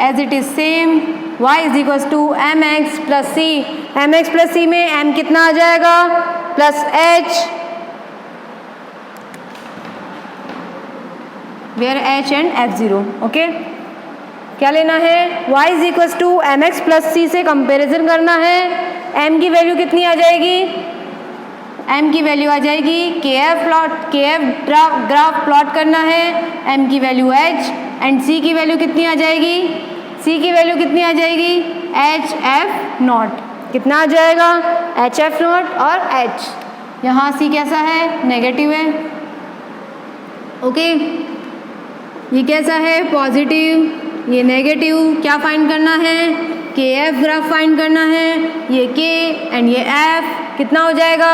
As it is same, y is equal to mx plus c। mx plus c में m कितना आ जाएगा, plus h, where h and f0। Okay, क्या लेना है, y is equal to mx plus c से कंपेरिजन करना है। m की वैल्यू कितनी आ जाएगी, m की वैल्यू आ जाएगी kf ग्राफ प्लॉट करना है। m की वैल्यू h एंड c की वैल्यू कितनी आ जाएगी, c की वैल्यू कितनी आ जाएगी, hf0। कितना आ जाएगा, hf0 और h। यहाँ c कैसा है, नेगेटिव है। ओके, ये कैसा है, पॉजिटिव, ये नेगेटिव। क्या फाइंड करना है, kf ग्राफ फाइंड करना है। ये k एंड ये f कितना हो जाएगा,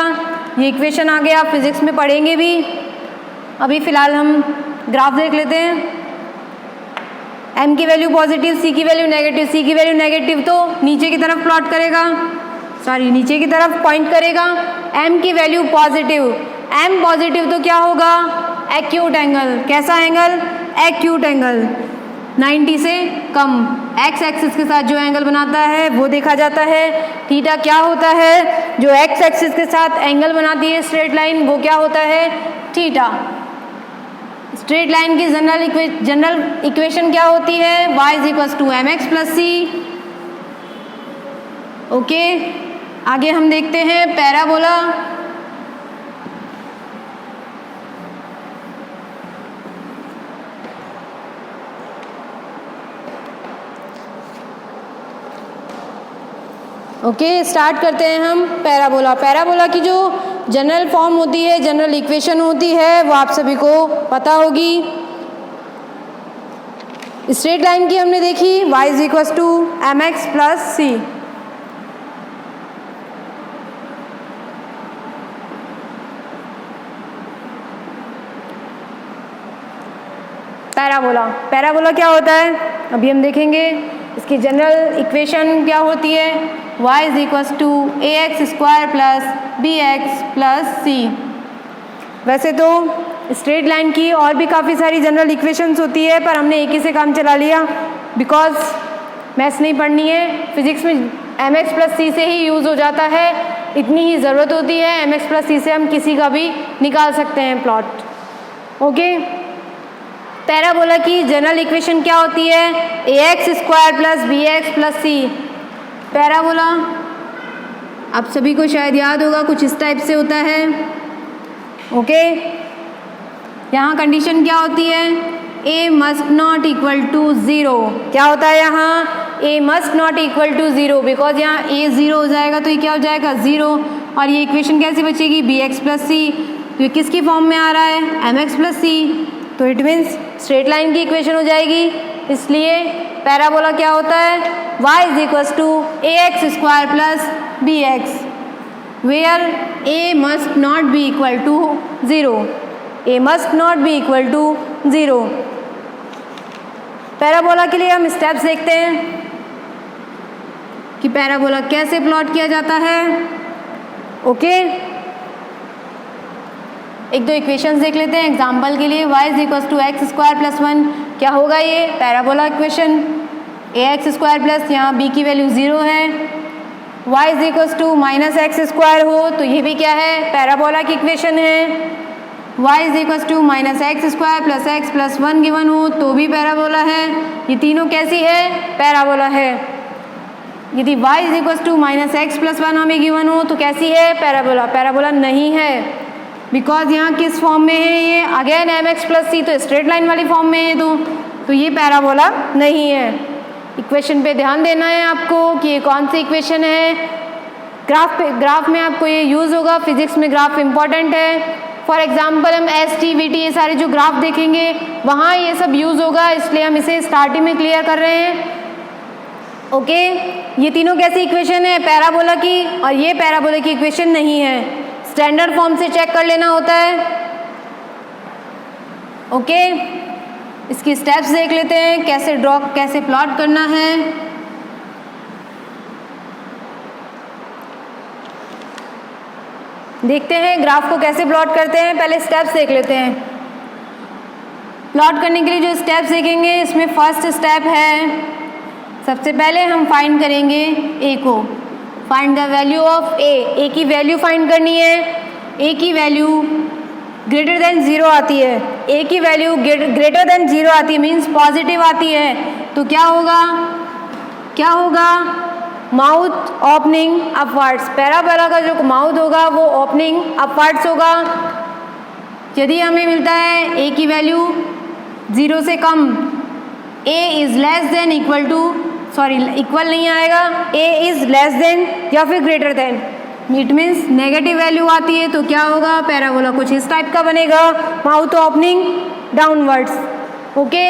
ये इक्वेशन आगे आप फिजिक्स में पढ़ेंगे भी। अभी फ़िलहाल हम ग्राफ देख लेते हैं। m की वैल्यू पॉजिटिव, c की वैल्यू नेगेटिव। c की वैल्यू नेगेटिव तो नीचे की तरफ प्लॉट करेगा, नीचे की तरफ पॉइंट करेगा। m की वैल्यू पॉजिटिव, m पॉजिटिव तो क्या होगा, एक्यूट एंगल। कैसा एंगल, एक्यूट एंगल, 90 से कम। एक्स एक्सिस के साथ जो एंगल बनाता है वो देखा जाता है। थीटा क्या होता है? जो एक्स एक्सिस के साथ एंगल बनाती है स्ट्रेट लाइन, वो क्या होता है? थीटा। स्ट्रेट लाइन की जनरल इक्वेशन क्या होती है? y is equal to m x plus c. Okay, आगे हम देखते हैं पैराबोला। ओके, स्टार्ट करते हैं हम पैराबोला। पैराबोला की जो जनरल फॉर्म होती है, जनरल इक्वेशन होती है, वो आप सभी को पता होगी। स्ट्रेट लाइन की हमने देखी, y is equal to m x plus c. Parabola, parabola क्या होता है अभी हम देखेंगे। इसकी जनरल इक्वेशन क्या होती है? y is equal to a x square plus b x plus c. वैसे तो स्ट्रेट लाइन की और भी काफ़ी सारी जनरल इक्वेशंस होती है, पर हमने एक ही से काम चला लिया बिकॉज मैथ्स नहीं पढ़नी है। फिजिक्स में एम एक्स प्लस सी से ही यूज़ हो जाता है, इतनी ही ज़रूरत होती है। एम एक्स प्लस सी से हम किसी का भी निकाल सकते हैं प्लॉट। ओके, पैराबोला की जनरल इक्वेशन क्या होती है? A x square plus b x plus c. Parabola आप सभी को शायद याद होगा, कुछ इस टाइप से होता है। ओके, यहाँ कंडीशन क्या होती है? A must not equal to zero. क्या होता है यहाँ? A must not equal to zero, because यहाँ ए ज़ीरो हो जाएगा तो ये क्या हो जाएगा? ज़ीरो। और ये इक्वेशन कैसे बचेगी? B x plus c. तो ये किसकी फॉर्म में आ रहा है? M x plus c. तो इट मीन्स स्ट्रेट लाइन की इक्वेशन हो जाएगी। इसलिए पैराबोला क्या होता है? y is equal to a x square plus b x, where a must not be equal to zero. a must not be equal to zero. Parabola के लिए हम स्टेप्स देखते हैं कि पैराबोला कैसे प्लॉट किया जाता है। ओके, एक दो इक्वेशंस देख लेते हैं एग्जाम्पल के लिए। y is equal to x square plus one, क्या होगा ये? Parabola equation. A x square plus यहाँ b की वैल्यू ज़ीरो है, y is equal to minus x square हो तो ये भी क्या है? पैराबोला की इक्वेशन है। y is equal to minus x square plus x plus one given हो तो भी पैराबोला है। ये तीनों कैसी है? पैराबोला है। यदि y is equal to minus x plus one हमें गिवन हो तो कैसी है? पैराबोला। पैराबोला नहीं है बिकॉज यहाँ किस फॉर्म में है? ये again M x plus c, तो स्ट्रेट लाइन वाली फॉर्म में है तो ये पैराबोला नहीं है। इक्वेशन पे ध्यान देना है आपको कि ये कौन सी इक्वेशन है। ग्राफ में आपको ये यूज़ होगा, फिजिक्स में ग्राफ इम्पॉर्टेंट है। फॉर एग्जाम्पल हम एस टी वी टी ये सारे जो ग्राफ देखेंगे वहाँ ये सब यूज़ होगा, इसलिए हम इसे स्टार्टिंग में क्लियर कर रहे हैं। ओके, ये तीनों कैसी इक्वेशन है? पैराबोला की, और ये पैराबोला की इक्वेशन नहीं है। स्टैंडर्ड फॉर्म से चेक कर लेना होता है। ओके, इसकी स्टेप्स देख लेते हैं, कैसे ड्रॉ, कैसे प्लॉट करना है। देखते हैं ग्राफ को कैसे प्लॉट करते हैं। पहले स्टेप्स देख लेते हैं। प्लॉट करने के लिए जो स्टेप्स देखेंगे इसमें फर्स्ट स्टेप है, सबसे पहले हम फाइंड करेंगे ए को। फाइंड द वैल्यू ऑफ ए की वैल्यू फाइंड करनी है। ए की वैल्यू ग्रेटर देन ज़ीरो आती है। ए की वैल्यू ग्रेटर देन ज़ीरो आती है, मीन्स पॉजिटिव आती है। तो क्या होगा? क्या होगा? Mouth opening upwards. पैराबोला का जो माउथ होगा वो ओपनिंग अपवर्ड्स होगा। यदि हमें मिलता है ए की वैल्यू ज़ीरो से कम, a is less than equal to, sorry equal नहीं आएगा, ए इज़ लेस देन या फिर greater than, it means negative value आती है तो क्या होगा? पैराबोला कुछ इस टाइप का बनेगा, माउथ ओपनिंग डाउनवर्ड्स। ओके,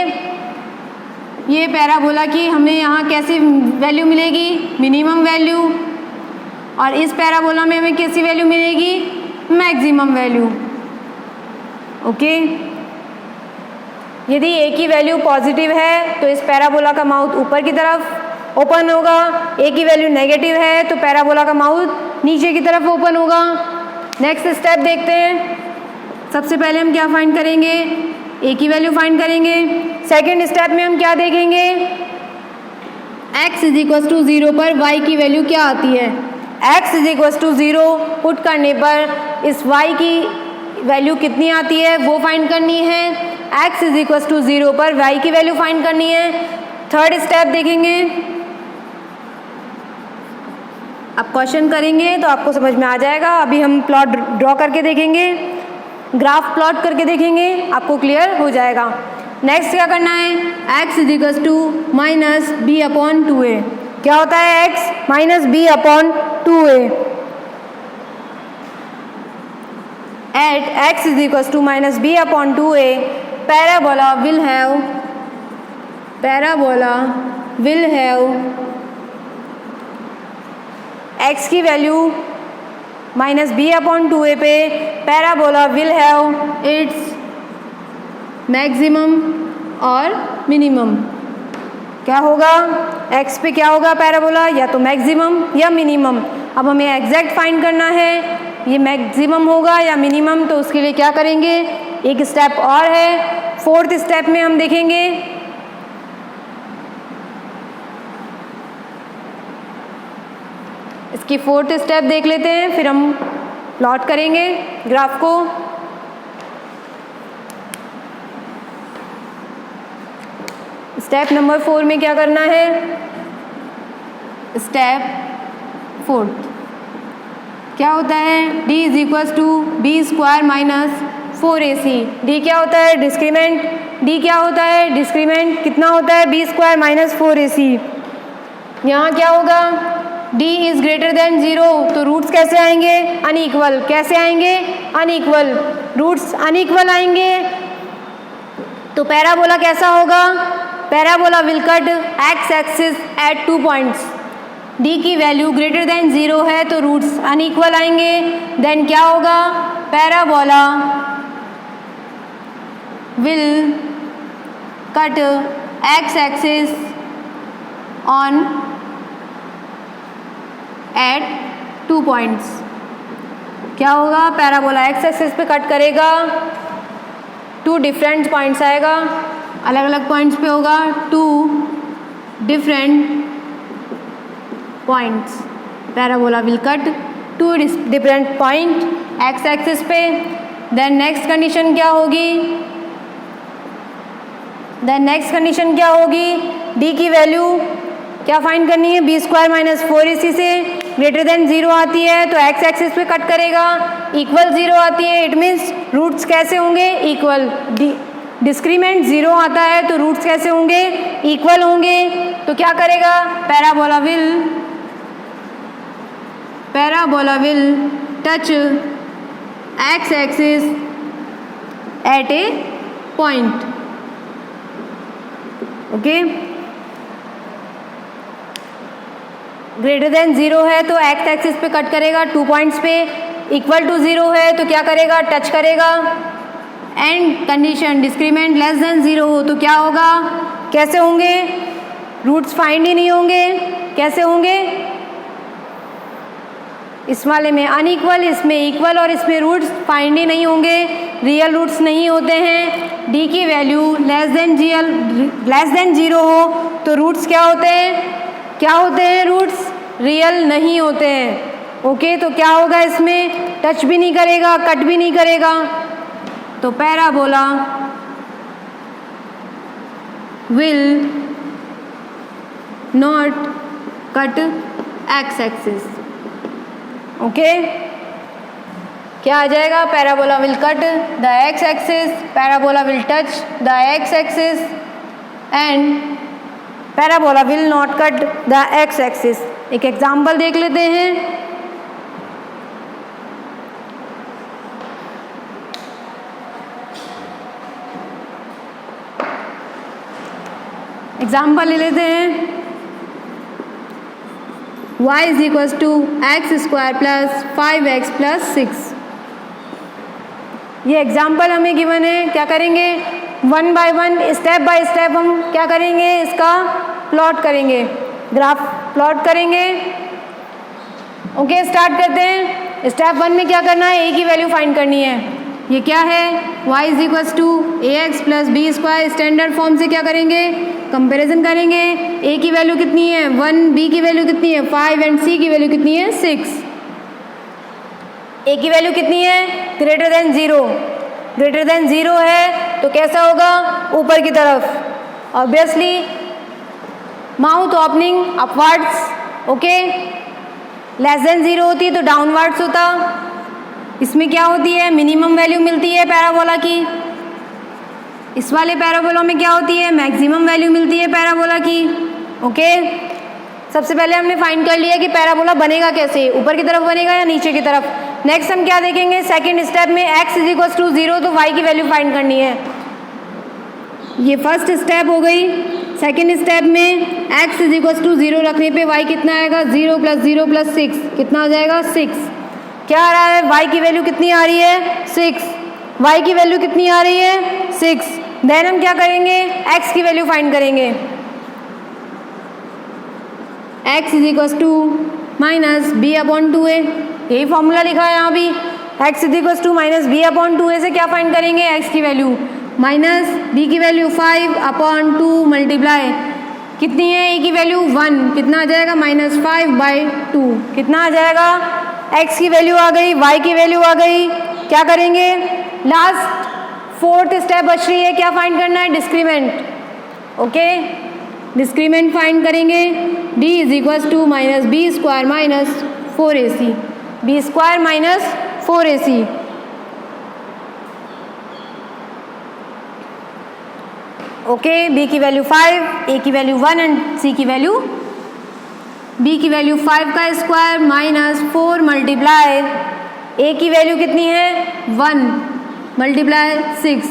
ये पैराबोला की हमें यहाँ कैसी वैल्यू मिलेगी? Minimum value. और इस पैराबोला में हमें कैसी वैल्यू मिलेगी? Maximum value. ओके, यदि ए की वैल्यू पॉजिटिव है तो इस पैराबोला का माउथ ऊपर की तरफ ओपन होगा। ए की वैल्यू नेगेटिव है तो पैराबोला का माउथ नीचे की तरफ ओपन होगा। नेक्स्ट स्टेप देखते हैं। सबसे पहले हम क्या फाइंड करेंगे? ए की वैल्यू फाइंड करेंगे। सेकेंड स्टेप में हम क्या देखेंगे? x इज इक्वल टू 0 पर y की वैल्यू क्या आती है? x is equal to 0 put करने पर इस y की वैल्यू कितनी आती है वो फाइंड करनी है। x इज इक्वल टू 0 पर y की वैल्यू फाइंड करनी है। थर्ड स्टेप देखेंगे, अब क्वेश्चन करेंगे तो आपको समझ में आ जाएगा। अभी हम प्लॉट ड्रॉ करके देखेंगे, ग्राफ प्लॉट करके देखेंगे, आपको क्लियर हो जाएगा। नेक्स्ट क्या करना है, x is equal to minus b upon 2a। क्या होता है x minus b upon 2a at x is equal to minus b upon 2a parabola will have x की value minus b upon 2a पे parabola will have its maximum और minimum. क्या होगा, x पे क्या होगा पैराबोला, या तो मैक्सिमम या मिनिमम। अब हमें एग्जैक्ट फाइंड करना है ये मैक्सिमम होगा या मिनिमम, तो उसके लिए क्या करेंगे, एक स्टेप और है। फोर्थ स्टेप में हम देखेंगे इसकी फोर्थ स्टेप देख लेते हैं, फिर हम प्लॉट करेंगे ग्राफ को। स्टेप नंबर 4 में क्या करना है, स्टेप 4 क्या होता है, d is equal to b square minus 4ac। d क्या होता है, डिस्क्रीमेंट। d क्या होता है, डिस्क्रीमेंट। कितना होता है, बी स्क्वायर माइनस 4ac। यहाँ क्या होगा, d इज ग्रेटर देन 0, तो रूट्स कैसे आएंगे, अनइक्वल। कैसे आएंगे, अनइक्वल। रूट्स अनइक्वल आएंगे तो पैराबोला कैसा होगा, parabola will cut x axis at 2 points. d की वैल्यू ग्रेटर देन 0 है तो रूट्स अनइक्वल आएंगे। देन क्या होगा, parabola will cut x axis on at 2 points. क्या होगा, पैराबोला x एक्सिस पे कट करेगा, 2 डिफरेंट पॉइंट्स आएगा, अलग अलग पॉइंट्स पे होगा, 2 different points. Parabola will cut 2 different point x axis पे। देन नेक्स्ट कंडीशन क्या होगी, d की वैल्यू क्या फाइंड करनी है, बी स्क्वायर माइनस 4ac से ग्रेटर देन 0 आती है तो x एक्सिस पे कट करेगा, इक्वल 0 आती है, इट मीन्स रूट्स कैसे होंगे, इक्वल। डिस्क्रीमेंट 0 आता है तो रूट्स कैसे होंगे, इक्वल होंगे। तो क्या करेगा, parabola will touch x axis eight A point. Okay, greater than 0 है तो x एक्सिस पे कट करेगा 2 पॉइंट्स पे, इक्वल टू 0 है तो क्या करेगा, टच करेगा। And condition discriminant less than 0 हो तो क्या होगा, कैसे होंगे, रूट्स फाइंड ही नहीं होंगे। कैसे होंगे, इस वाले में अनइक्वल, इसमें इक्वल और इसमें रूट्स फाइंड ही नहीं होंगे, रियल रूट्स नहीं होते हैं। d की वैल्यू लेस देन 0 हो तो रूट्स क्या होते हैं, रूट्स रियल नहीं होते हैं। ओके, तो क्या होगा, इसमें टच भी नहीं करेगा, कट भी नहीं करेगा, तो parabola will not cut x axis. Okay, क्या आ जाएगा, parabola will cut the x axis, parabola will touch the x axis and parabola will not cut the x axis. एक एग्जाम्पल देख लेते हैं। एग्जाम्पल ले लेते हैं, y is equal to x square plus 5x plus 6। ये example हमें given है। क्या करेंगे, 1 बाय 1 स्टेप बाय स्टेप हम क्या करेंगे, इसका प्लॉट करेंगे, ग्राफ प्लॉट करेंगे। ओके, स्टार्ट करते हैं। स्टेप 1 में क्या करना है, a की वैल्यू फाइंड करनी है। ये क्या है, y is equals to a x plus b square. Standard form से क्या करेंगे, कंपैरिजन करेंगे। a की वैल्यू कितनी है 1, b की वैल्यू कितनी है 5 एंड c की वैल्यू कितनी है 6। a की वैल्यू कितनी है, ग्रेटर देन 0, ग्रेटर देन 0 है तो कैसा होगा, ऊपर की तरफ। Obviously mouth opening upwards, okay. Less than 0 होती है तो डाउनवर्ड्स होता। इसमें क्या होती है, मिनिमम वैल्यू मिलती है पैराबोला की। इस वाले पैराबोला में क्या होती है, मैक्सिमम वैल्यू मिलती है पैराबोला की, ओके। सबसे पहले हमने फाइंड कर लिया कि पैराबोला बनेगा कैसे, ऊपर की तरफ बनेगा या नीचे की तरफ। नेक्स्ट हम क्या देखेंगे, सेकंड स्टेप में x इज इक्वल टू 0 तो y की वैल्यू फाइंड करनी है। ये फर्स्ट स्टेप हो गई। सेकंड स्टेप में x इज इक्वल टू 0 रखने पे y कितना आएगा, 0 प्लस 0 प्लस 6 कितना आ जाएगा 6। क्या आ रहा है, y की वैल्यू कितनी आ रही है 6, y की वैल्यू कितनी आ रही है 6। देन हम क्या करेंगे, x की वैल्यू फाइंड करेंगे। x is equal to minus b upon 2a, यही फॉर्मूला लिखा है यहाँ भी। x is equal to minus b upon 2a से क्या फाइंड करेंगे, x की वैल्यू माइनस b की वैल्यू 5 अपॉन 2 मल्टीप्लाई कितनी है, a की वैल्यू 1 कितना आ जाएगा -5/2 कितना आ जाएगा। x की वैल्यू आ गई, y की वैल्यू आ गई। क्या करेंगे, लास्ट फोर्थ स्टेप बच रही है, क्या फाइंड करना है, डिस्क्रीमेंट, ओके। डिस्क्रीमेंट फाइंड करेंगे। d is equal to minus B square minus 4ac, B square minus 4ac। Okay, b की वैल्यू 5, a की वैल्यू 1 एंड c की वैल्यू, b की वैल्यू 5 का स्क्वायर माइनस 4 मल्टीप्लाई a की value कितनी है 1 multiply 6,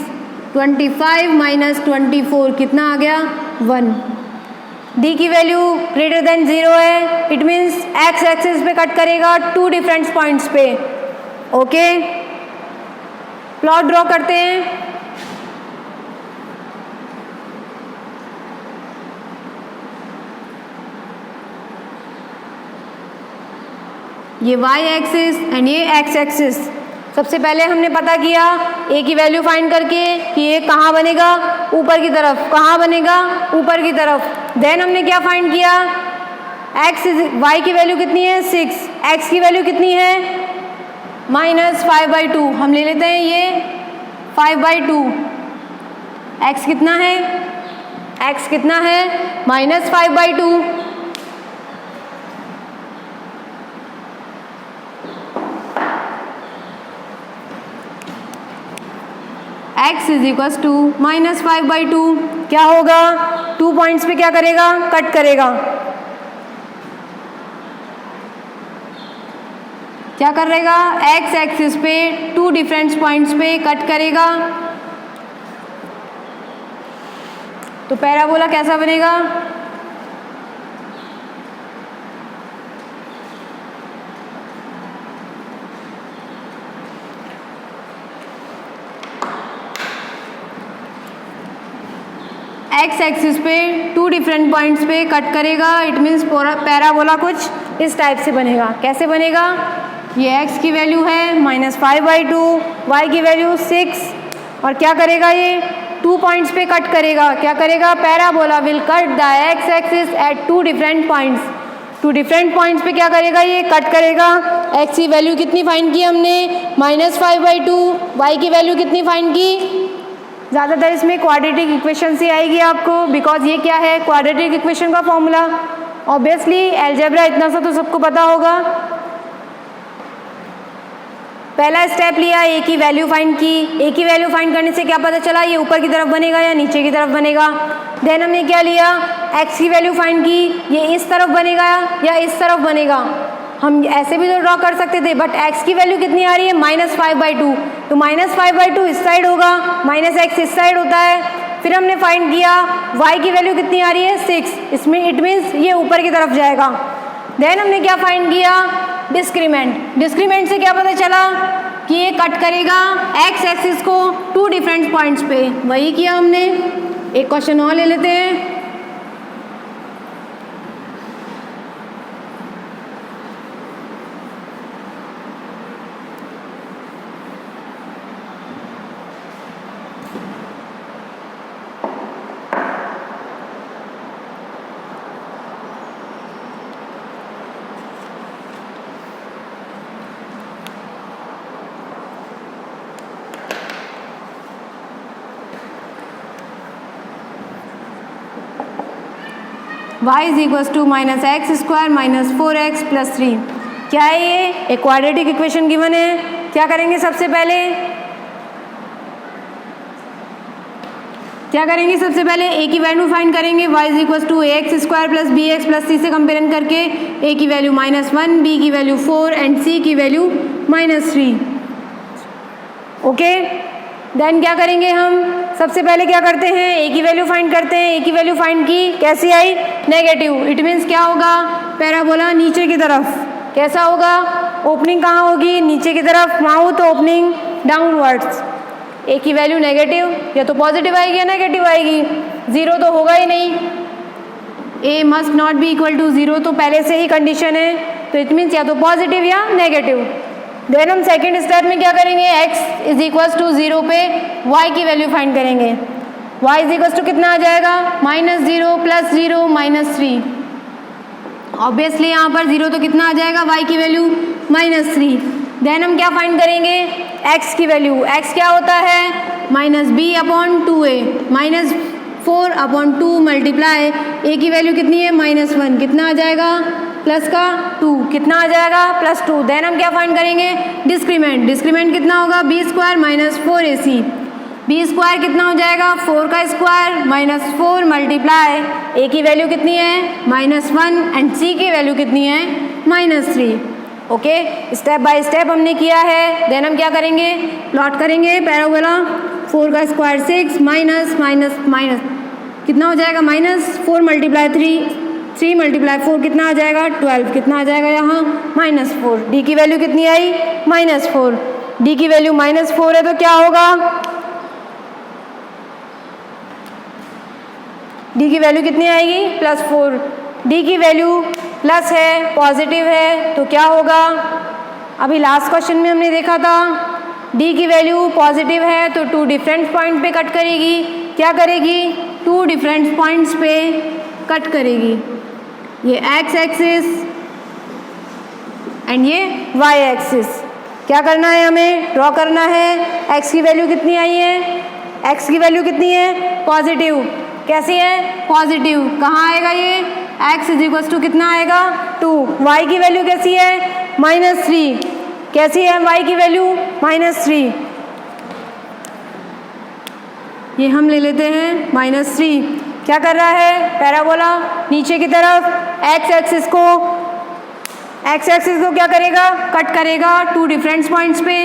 25 minus 24 कितना आ गया 1। d की वैल्यू ग्रेटर देन 0 है, इट मीन्स x एक्सिस पे कट करेगा 2 डिफरेंट पॉइंट्स पे, ओके। प्लॉट ड्रॉ करते हैं। ये y एक्सिस एंड ये x एक्सिस। सबसे पहले हमने पता किया a की वैल्यू फाइंड करके कि ये कहाँ बनेगा, ऊपर की तरफ। कहाँ बनेगा, ऊपर की तरफ। देन हमने क्या फाइंड किया, y की वैल्यू कितनी है 6, x की वैल्यू कितनी है -5/2। हम ले लेते हैं ये 5/2। x कितना है, x कितना है -5/2। x is equal to -5/2। क्या होगा, 2 पॉइंट्स पे क्या करेगा, कट करेगा। क्या करेगा, x एक्सिस पे 2 डिफरेंट पॉइंट्स पे कट करेगा। तो पैराबोला कैसा बनेगा, x एक्सिस पे 2 डिफरेंट पॉइंट्स पे कट करेगा। इट मीन्स पैराबोला कुछ इस टाइप से बनेगा। कैसे बनेगा, ये x की वैल्यू है -5/2, y की वैल्यू 6 और क्या करेगा, ये 2 पॉइंट्स पे कट करेगा। क्या करेगा, parabola will cut the x axis at 2 different points. 2 different points पे क्या करेगा, ये कट करेगा। x की वैल्यू कितनी फाइंड की हमने -5/2, y की वैल्यू कितनी फाइंड की। ज़्यादातर इसमें क्वाड्रेटिक इक्वेशन से आएगी आपको, बिकॉज ये क्या है, क्वाड्रेटिक इक्वेशन का फॉर्मूला। ऑब्वियसली एलजेब्रा इतना सा तो सबको पता होगा। पहला स्टेप लिया, ए की वैल्यू फाइंड की। ए की वैल्यू फाइंड करने से क्या पता चला, ये ऊपर की तरफ बनेगा या नीचे की तरफ बनेगा। देन हमने क्या लिया, एक्स की वैल्यू फाइंड की, ये इस तरफ बनेगा या इस तरफ बनेगा। हम ऐसे भी तो ड्रॉ कर सकते थे, बट x की वैल्यू कितनी आ रही है -5/2, तो -5/2 इस साइड होगा, -x इस साइड होता है। फिर हमने फाइंड किया y की वैल्यू कितनी आ रही है 6, इसमें इट मीन्स ये ऊपर की तरफ जाएगा। देन हमने क्या फाइंड किया, डिस्क्रीमेंट। डिस्क्रीमेंट से क्या पता चला कि ये कट करेगा x एक्सिस को 2 डिफरेंट पॉइंट्स पे। वही किया हमने। एक क्वेश्चन और ले लेते हैं। y is equals to minus x square minus 4x plus 3। क्या है ये? एक क्वाड्रेटिक इक्वेशन गिवन है। क्या करेंगे सबसे पहले? a की वैल्यू फाइंड करेंगे। y is equals to ax square plus bx plus c से कंपेयर करके a की वैल्यू -1, b की वैल्यू 4 एंड c की वैल्यू -3। ओके, देन क्या करेंगे हम? सबसे पहले क्या करते हैं? a की वैल्यू फाइंड करते हैं। a की वैल्यू फाइंड की, कैसी आई? नेगेटिव। इट मीन्स क्या होगा? पैराबोला नीचे की तरफ। कैसा होगा? ओपनिंग कहाँ होगी? नीचे की तरफ, माउथ ओपनिंग डाउनवर्ड्स। a की वैल्यू नेगेटिव, या तो पॉजिटिव आएगी या नेगेटिव आएगी, जीरो तो होगा ही नहीं। a must not be equal to zero, तो पहले से ही कंडीशन है, तो इट मीन्स या तो पॉजिटिव या नेगेटिव। देन हम सेकेंड स्टेप में क्या करेंगे? x is equals to zero पे y की वैल्यू फाइंड करेंगे। y इज इक्वल्स टू कितना आ जाएगा? -0 प्लस 0 -3। ऑब्वियसली यहाँ पर जीरो तो कितना आ जाएगा? y की वैल्यू -3। देन हम क्या फाइंड करेंगे? x की वैल्यू। x क्या होता है? -b/2a, -4/2 मल्टीप्लाई a की वैल्यू कितनी है? -1, कितना आ जाएगा? प्लस का 2, कितना आ जाएगा? +2। देन हम क्या फाइंड करेंगे? डिस्क्रीमेंट। डिस्क्रीमेंट कितना होगा? b square minus 4ac। b square कितना हो जाएगा? 4 का स्क्वायर -4 मल्टीप्लाई a की वैल्यू कितनी है? -1 एंड c की वैल्यू कितनी है? -3। ओके, स्टेप बाय स्टेप हमने किया है। देन हम क्या करेंगे? प्लॉट करेंगे पैराबोला। 4 का स्क्वायर 6 माइनस माइनस माइनस कितना हो जाएगा? -4 मल्टीप्लाई 3 मल्टीप्लाई 4 कितना आ जाएगा? 12, कितना आ जाएगा यहाँ? -4। d की वैल्यू कितनी आई? -4। d की वैल्यू -4 है तो क्या होगा? d की वैल्यू कितनी आएगी? +4। d की वैल्यू प्लस है, पॉजिटिव है, तो क्या होगा? अभी लास्ट क्वेश्चन में हमने देखा था d की वैल्यू पॉजिटिव है तो 2 डिफरेंट पॉइंट पे कट करेगी। क्या करेगी? 2 डिफरेंट पॉइंट्स पे कट करेगी। ये x एक्सिस एंड ये y एक्सिस। क्या करना है हमें? ड्रॉ करना है। x की वैल्यू कितनी आई है? x की वैल्यू कितनी है? पॉजिटिव। कैसी है? पॉजिटिव। कहाँ आएगा ये? x इज इक्वल्स टू कितना आएगा? 2। y की वैल्यू कैसी है? -3। कैसी है y की वैल्यू? -3। ये हम ले लेते हैं -3। क्या कर रहा है? पैराबोला नीचे की तरफ x एक्सिस को क्या करेगा? कट करेगा 2 डिफरेंट पॉइंट्स पे।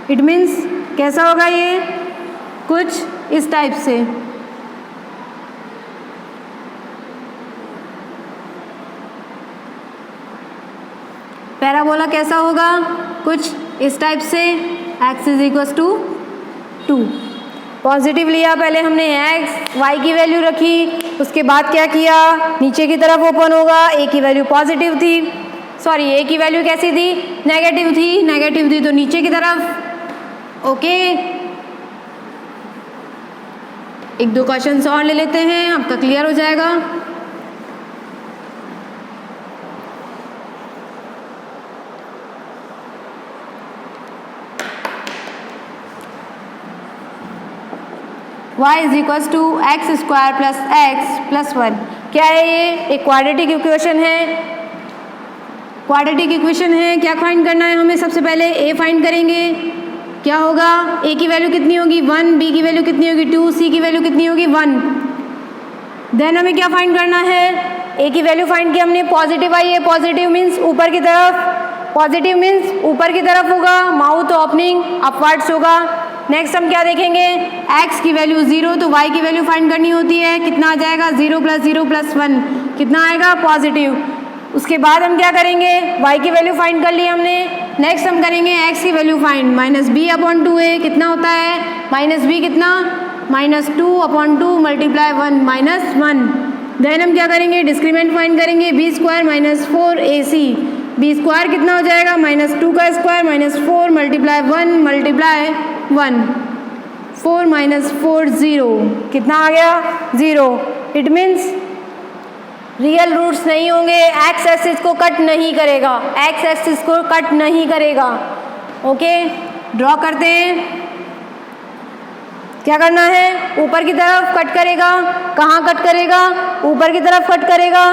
इट मीन्स कैसा होगा ये? कुछ इस टाइप से। पैराबोला कैसा होगा? कुछ इस टाइप से। x is equals to 2। Positive लिया पहले हमने x, y की वैल्यू रखी, उसके बाद क्या किया? नीचे की तरफ ओपन होगा। a की वैल्यू पॉजिटिव थी, सॉरी a की वैल्यू कैसी थी? नेगेटिव थी तो नीचे की तरफ। ओके, 1-2 क्वेश्चन और ले लेते हैं, आपका क्लियर हो जाएगा। y is equals to x square plus x plus 1। क्या है ये? एक क्वाड्रेटिक इक्वेशन है। क्या फाइंड करना है हमें? सबसे पहले a फाइंड करेंगे। क्या होगा? a की वैल्यू कितनी होगी? 1, b की वैल्यू कितनी होगी? 2, c की वैल्यू कितनी होगी? 1। देन हमें क्या फाइंड करना है? a की वैल्यू फाइंड की हमने। पॉजिटिव आई है, पॉजिटिव मीन्स ऊपर की तरफ होगा, माउथ ओपनिंग अपवर्ड्स होगा। नेक्स्ट हम क्या देखेंगे? x की वैल्यू 0 तो y की वैल्यू फाइंड करनी होती है। कितना आ जाएगा? 0 + 0 + 1 कितना आएगा? पॉजिटिव। उसके बाद हम क्या करेंगे? y की वैल्यू फाइंड कर ली हमने। नेक्स्ट हम करेंगे x की वैल्यू फाइंड। -b/2a कितना होता है? -b कितना? -2/2 मल्टीप्लाई 1 -1। देन हम क्या करेंगे? डिस्क्रीमेंट फाइंड करेंगे। b square -4ac। b square कितना हो जाएगा? -2 का स्क्वायर -4 मल्टीप्लाई 1 मल्टीप्लाई 1। 4 - 4 0 कितना आ गया? 0। इट मीन्स रियल रूट्स नहीं होंगे। x एक्सिस को कट नहीं करेगा। ओके, ड्रॉ करते हैं। क्या करना है? ऊपर की तरफ कट करेगा। कहाँ कट करेगा? ऊपर की तरफ कट करेगा,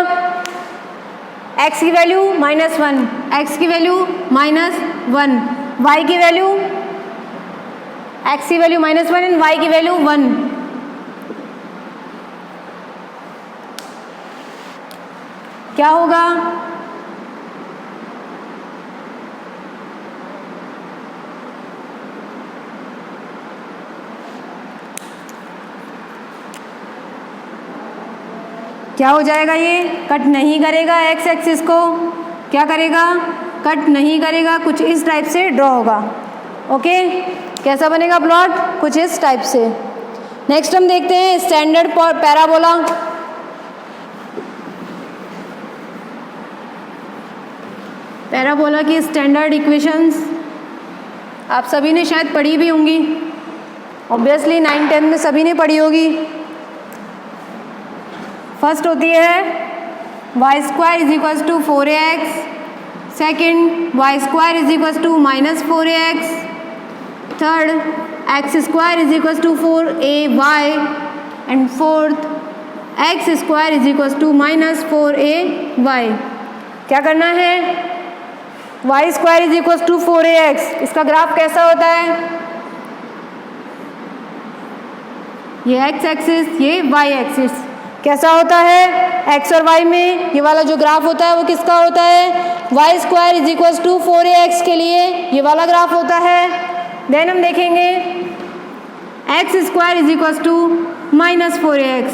x की वैल्यू -1, x की वैल्यू -1, y की वैल्यू, x की वैल्यू -1 एंड y की वैल्यू 1। क्या होगा? क्या हो जाएगा? ये कट नहीं करेगा, एक्स एक्सिस को क्या करेगा? कट नहीं करेगा, कुछ इस टाइप से ड्रॉ होगा। ओके, कैसा बनेगा प्लॉट? कुछ इस टाइप से। नेक्स्ट हम देखते हैं स्टैंडर्ड पैराबोला। पैराबोला की स्टैंडर्ड इक्वेशंस आप सभी ने शायद पढ़ी भी होंगी, ऑब्वियसली 9-10 में सभी ने पढ़ी होगी। फर्स्ट होती है Y square is equals to 4ax, second Y square is equals to -4ax, third X square is equals to 4ay and fourth X square is equals to -4ay। क्या करना है? Y square is equals to 4ax, इसका graph कैसा होता है? ये X axis, ये Y axis. कैसा होता है? एक्स और वाई में ये वाला जो ग्राफ होता है वो किसका होता है? Y square is equals to 4ax के लिए ये वाला ग्राफ होता है। देन हम देखेंगे X square is equals to -4ax,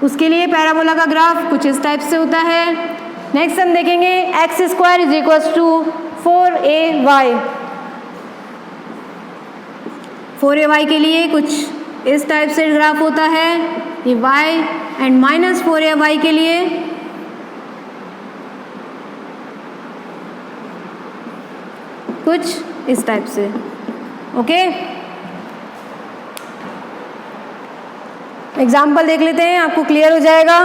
उसके लिए पैराबोला का ग्राफ कुछ इस टाइप से होता है। नेक्स्ट हम देखेंगे X square is equals to 4ay, 4ay के लिए कुछ इस टाइप से ग्राफ होता है, ये y एंड -4ay के लिए कुछ इस टाइप से। ओके, एग्जाम्पल देख लेते हैं, आपको क्लियर हो जाएगा।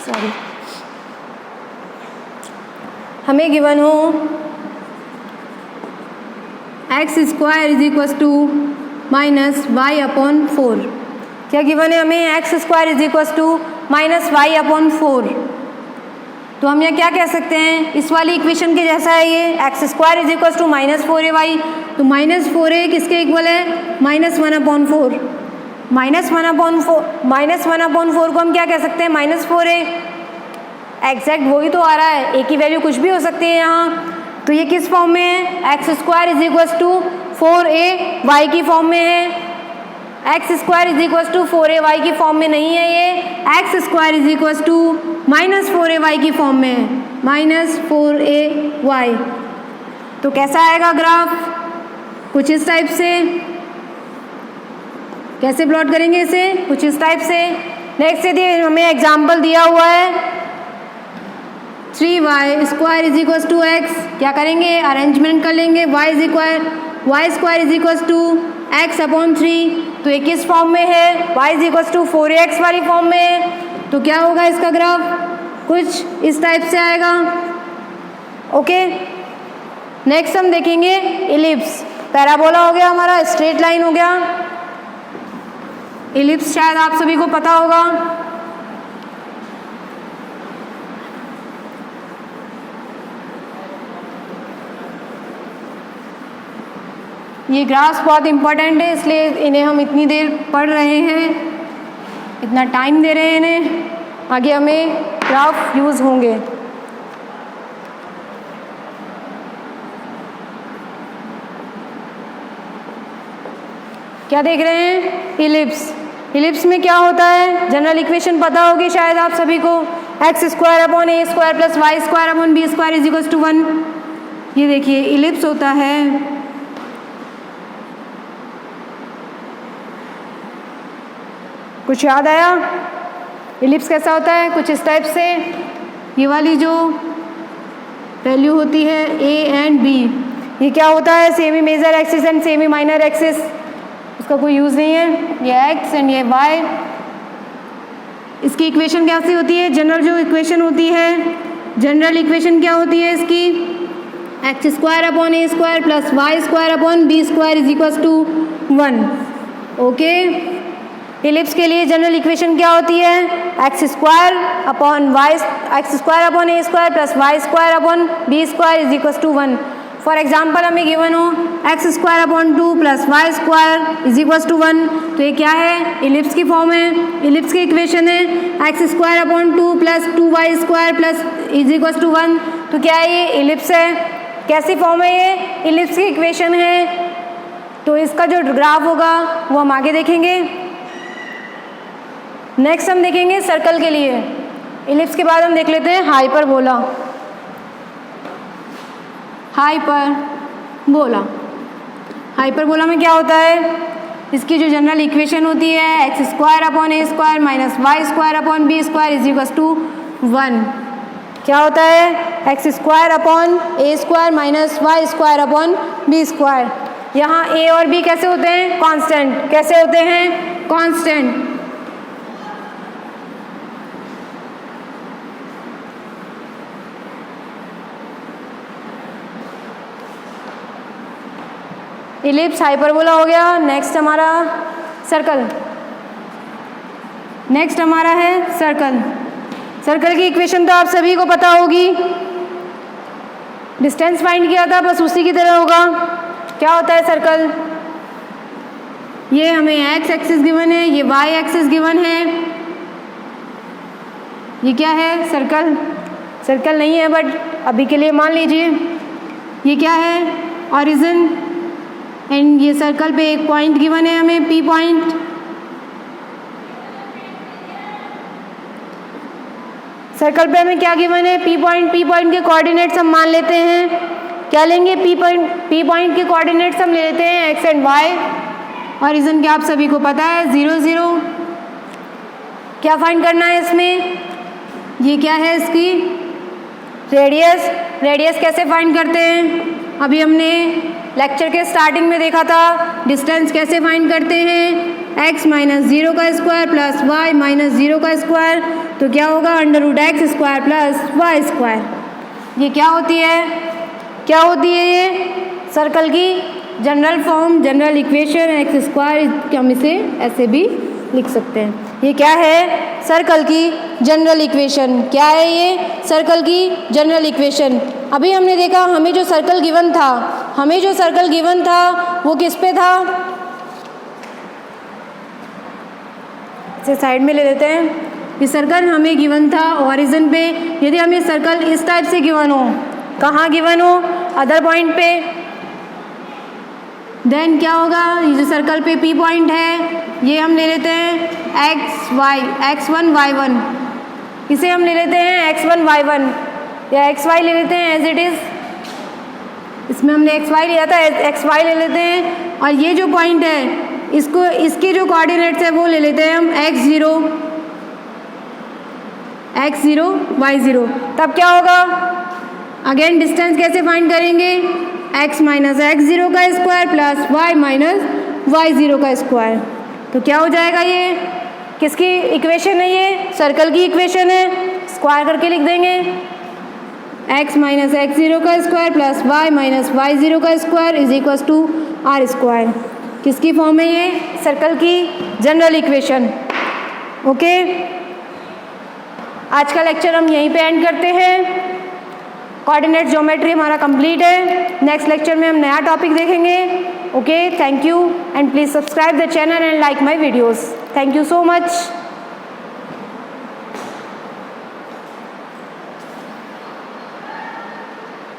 सॉरी, हमें गिवन हो X square is equals to -y/4। क्या गिवन है हमें? X square is equals to -y/4। तो हम यहाँ क्या कह सकते हैं? इस वाली इक्वेशन के जैसा है ये, X square is equals to -4ay। तो -4a किसके इक्वल है? -1/4। -1/4 को हम क्या कह सकते हैं? -4a। एग्जैक्ट वही तो आ रहा है, a की वैल्यू कुछ भी हो सकती है यहाँ। तो ये किस फॉर्म में है? X square is equals to 4ay की फॉर्म में है। X square is equals to 4ay की फॉर्म में नहीं है, ये X square is equals to -4ay की फॉर्म में है, -4ay। तो कैसा आएगा ग्राफ? कुछ इस टाइप से। कैसे प्लॉट करेंगे इसे? कुछ इस टाइप से। नेक्स्ट यदि हमें एग्जाम्पल दिया हुआ है 3y square is equals to x, क्या करेंगे? अरेंजमेंट कर लेंगे। y square is equals to x/3। तो ये किस फॉर्म में है? y is equals to 4ax वाली फॉर्म में है। तो क्या होगा इसका ग्राफ? कुछ इस टाइप से आएगा। ओके, नेक्स्ट हम देखेंगे इलिप्स। पैराबोला हो गया हमारा, स्ट्रेट लाइन हो गया। इलिप्स शायद आप सभी को पता होगा। ये ग्राफ्स बहुत इंपॉर्टेंट है, इसलिए इन्हें हम इतनी देर पढ़ रहे हैं, इतना टाइम दे रहे हैं इन्हें। आगे हमें ग्राफ यूज़ होंगे। क्या देख रहे हैं? इलिप्स। इलिप्स में क्या होता है? जनरल इक्वेशन पता होगी शायद आप सभी को, x² / a² + y² / b² is equals to 1। ये देखिए इलिप्स होता है, कुछ याद आया? इलिप्स कैसा होता है? कुछ इस टाइप से। ये वाली जो वैल्यू होती है a एंड b, ये क्या होता है? Semi major axis and semi minor axis, उसका कोई यूज़ नहीं है। ये x एंड ये y। इसकी इक्वेशन कैसी होती है? जनरल जो इक्वेशन होती है, जनरल इक्वेशन क्या होती है इसकी? X square upon A square plus Y square upon B square is equal to 1। Okay, ellipse के लिए जनरल इक्वेशन क्या होती है? X square upon A square plus Y square upon B square is equal to 1। For example हमें given हो X square upon 2 plus Y square is equal to 1, तो ये क्या है? इलिप्स की फॉर्म है, इलिप्स की इक्वेशन है x square upon 2 plus 2y square plus is equal to 1। तो क्या है? ये इलिप्स है। कैसी फॉर्म है ये? इलिप्स की इक्वेशन है। तो इसका जो ग्राफ होगा वो हम आगे देखेंगे। नेक्स्ट हम देखेंगे सर्कल के लिए। इलिप्स के बाद हम देख लेते हैं हाइपरबोला। हाइपरबोला में क्या होता है? इसकी जो जनरल इक्वेशन होती है x square upon A square minus y square upon B square is equal to 1। क्या होता है? एक्स स्क्वायर अपॉन ए square minus y square upon B square. यहाँ ए और बी कैसे होते हैं? कांस्टेंट। कैसे होते हैं? कांस्टेंट। इलिप्स हाइपरबोला हो गया। नेक्स्ट हमारा सर्कल। नेक्स्ट हमारा है सर्कल। सर्कल की इक्वेशन तो आप सभी को पता होगी, डिस्टेंस फाइंड किया था, बस उसी की तरह होगा। क्या होता है सर्कल? ये हमें एक्स एक्सिस गिवन है, ये वाई एक्सिस गिवन है। ये क्या है? सर्कल। सर्कल नहीं है बट अभी के लिए मान लीजिए ये क्या है? ऑरिजिन। एंड ये सर्कल पे एक पॉइंट गिवन है हमें, पी पॉइंट। सर्कल पे हमें क्या गिवन है? P point. पी पॉइंट के कोऑर्डिनेट्स हम मान लेते हैं। क्या लेंगे? पी पॉइंट के कोऑर्डिनेट्स हम ले लेते हैं एक्स एंड वाई। ऑरिजिन क्या आप सभी को पता है? 0 0। क्या फाइंड करना है इसमें? ये क्या है इसकी? रेडियस। रेडियस कैसे फाइंड करते हैं? अभी हमने लेक्चर के स्टार्टिंग में देखा था। डिस्टेंस कैसे फाइंड करते हैं? x माइनस 0 का स्क्वायर प्लस y माइनस 0 का स्क्वायर। तो क्या होगा? Under root X square plus Y square. ये क्या होती है? क्या होती है ये? सर्कल की general form, general equation. X square हम इसे ऐसे भी लिख सकते हैं। ये क्या है? सर्कल की जनरल इक्वेशन। क्या है ये? सर्कल की जनरल इक्वेशन। अभी हमने देखा हमें जो सर्कल गिवन था वो किस पे था? इसे साइड में ले लेते हैं। ये सर्कल हमें गिवन था ऑरिजिन पे। यदि हमें सर्कल इस टाइप से गिवन हो, कहाँ गिवन हो? अदर पॉइंट पे, देन क्या होगा? ये जो सर्कल पे पी पॉइंट है ये हम ले लेते हैं x1 y1। इसे हम ले लेते हैं x1 y1 या xy ले लेते हैं एज इट इज़। इसमें हमने xy लिया था, xy ले लेते हैं। और ये जो पॉइंट है इसको, इसके जो कोऑर्डिनेट्स है वो ले लेते हैं हम x0 y0। तब क्या होगा? अगेन डिस्टेंस कैसे फाइंड करेंगे? x माइनस x0 का square plus y minus y0 का स्क्वायर। तो क्या हो जाएगा? ये किसकी इक्वेशन है? ये सर्कल की इक्वेशन है। स्क्वायर करके लिख देंगे x माइनस x0 का square plus y minus y0 का square is equal to R square. किसकी फॉर्म है ये? सर्कल की जनरल इक्वेशन। ओके, आज का लेक्चर हम यहीं पे एंड करते हैं। कोऑर्डिनेट ज्योमेट्री हमारा कंप्लीट है। नेक्स्ट लेक्चर में हम नया टॉपिक देखेंगे। Okay, thank you and please subscribe the channel and like my videos. Thank you so much.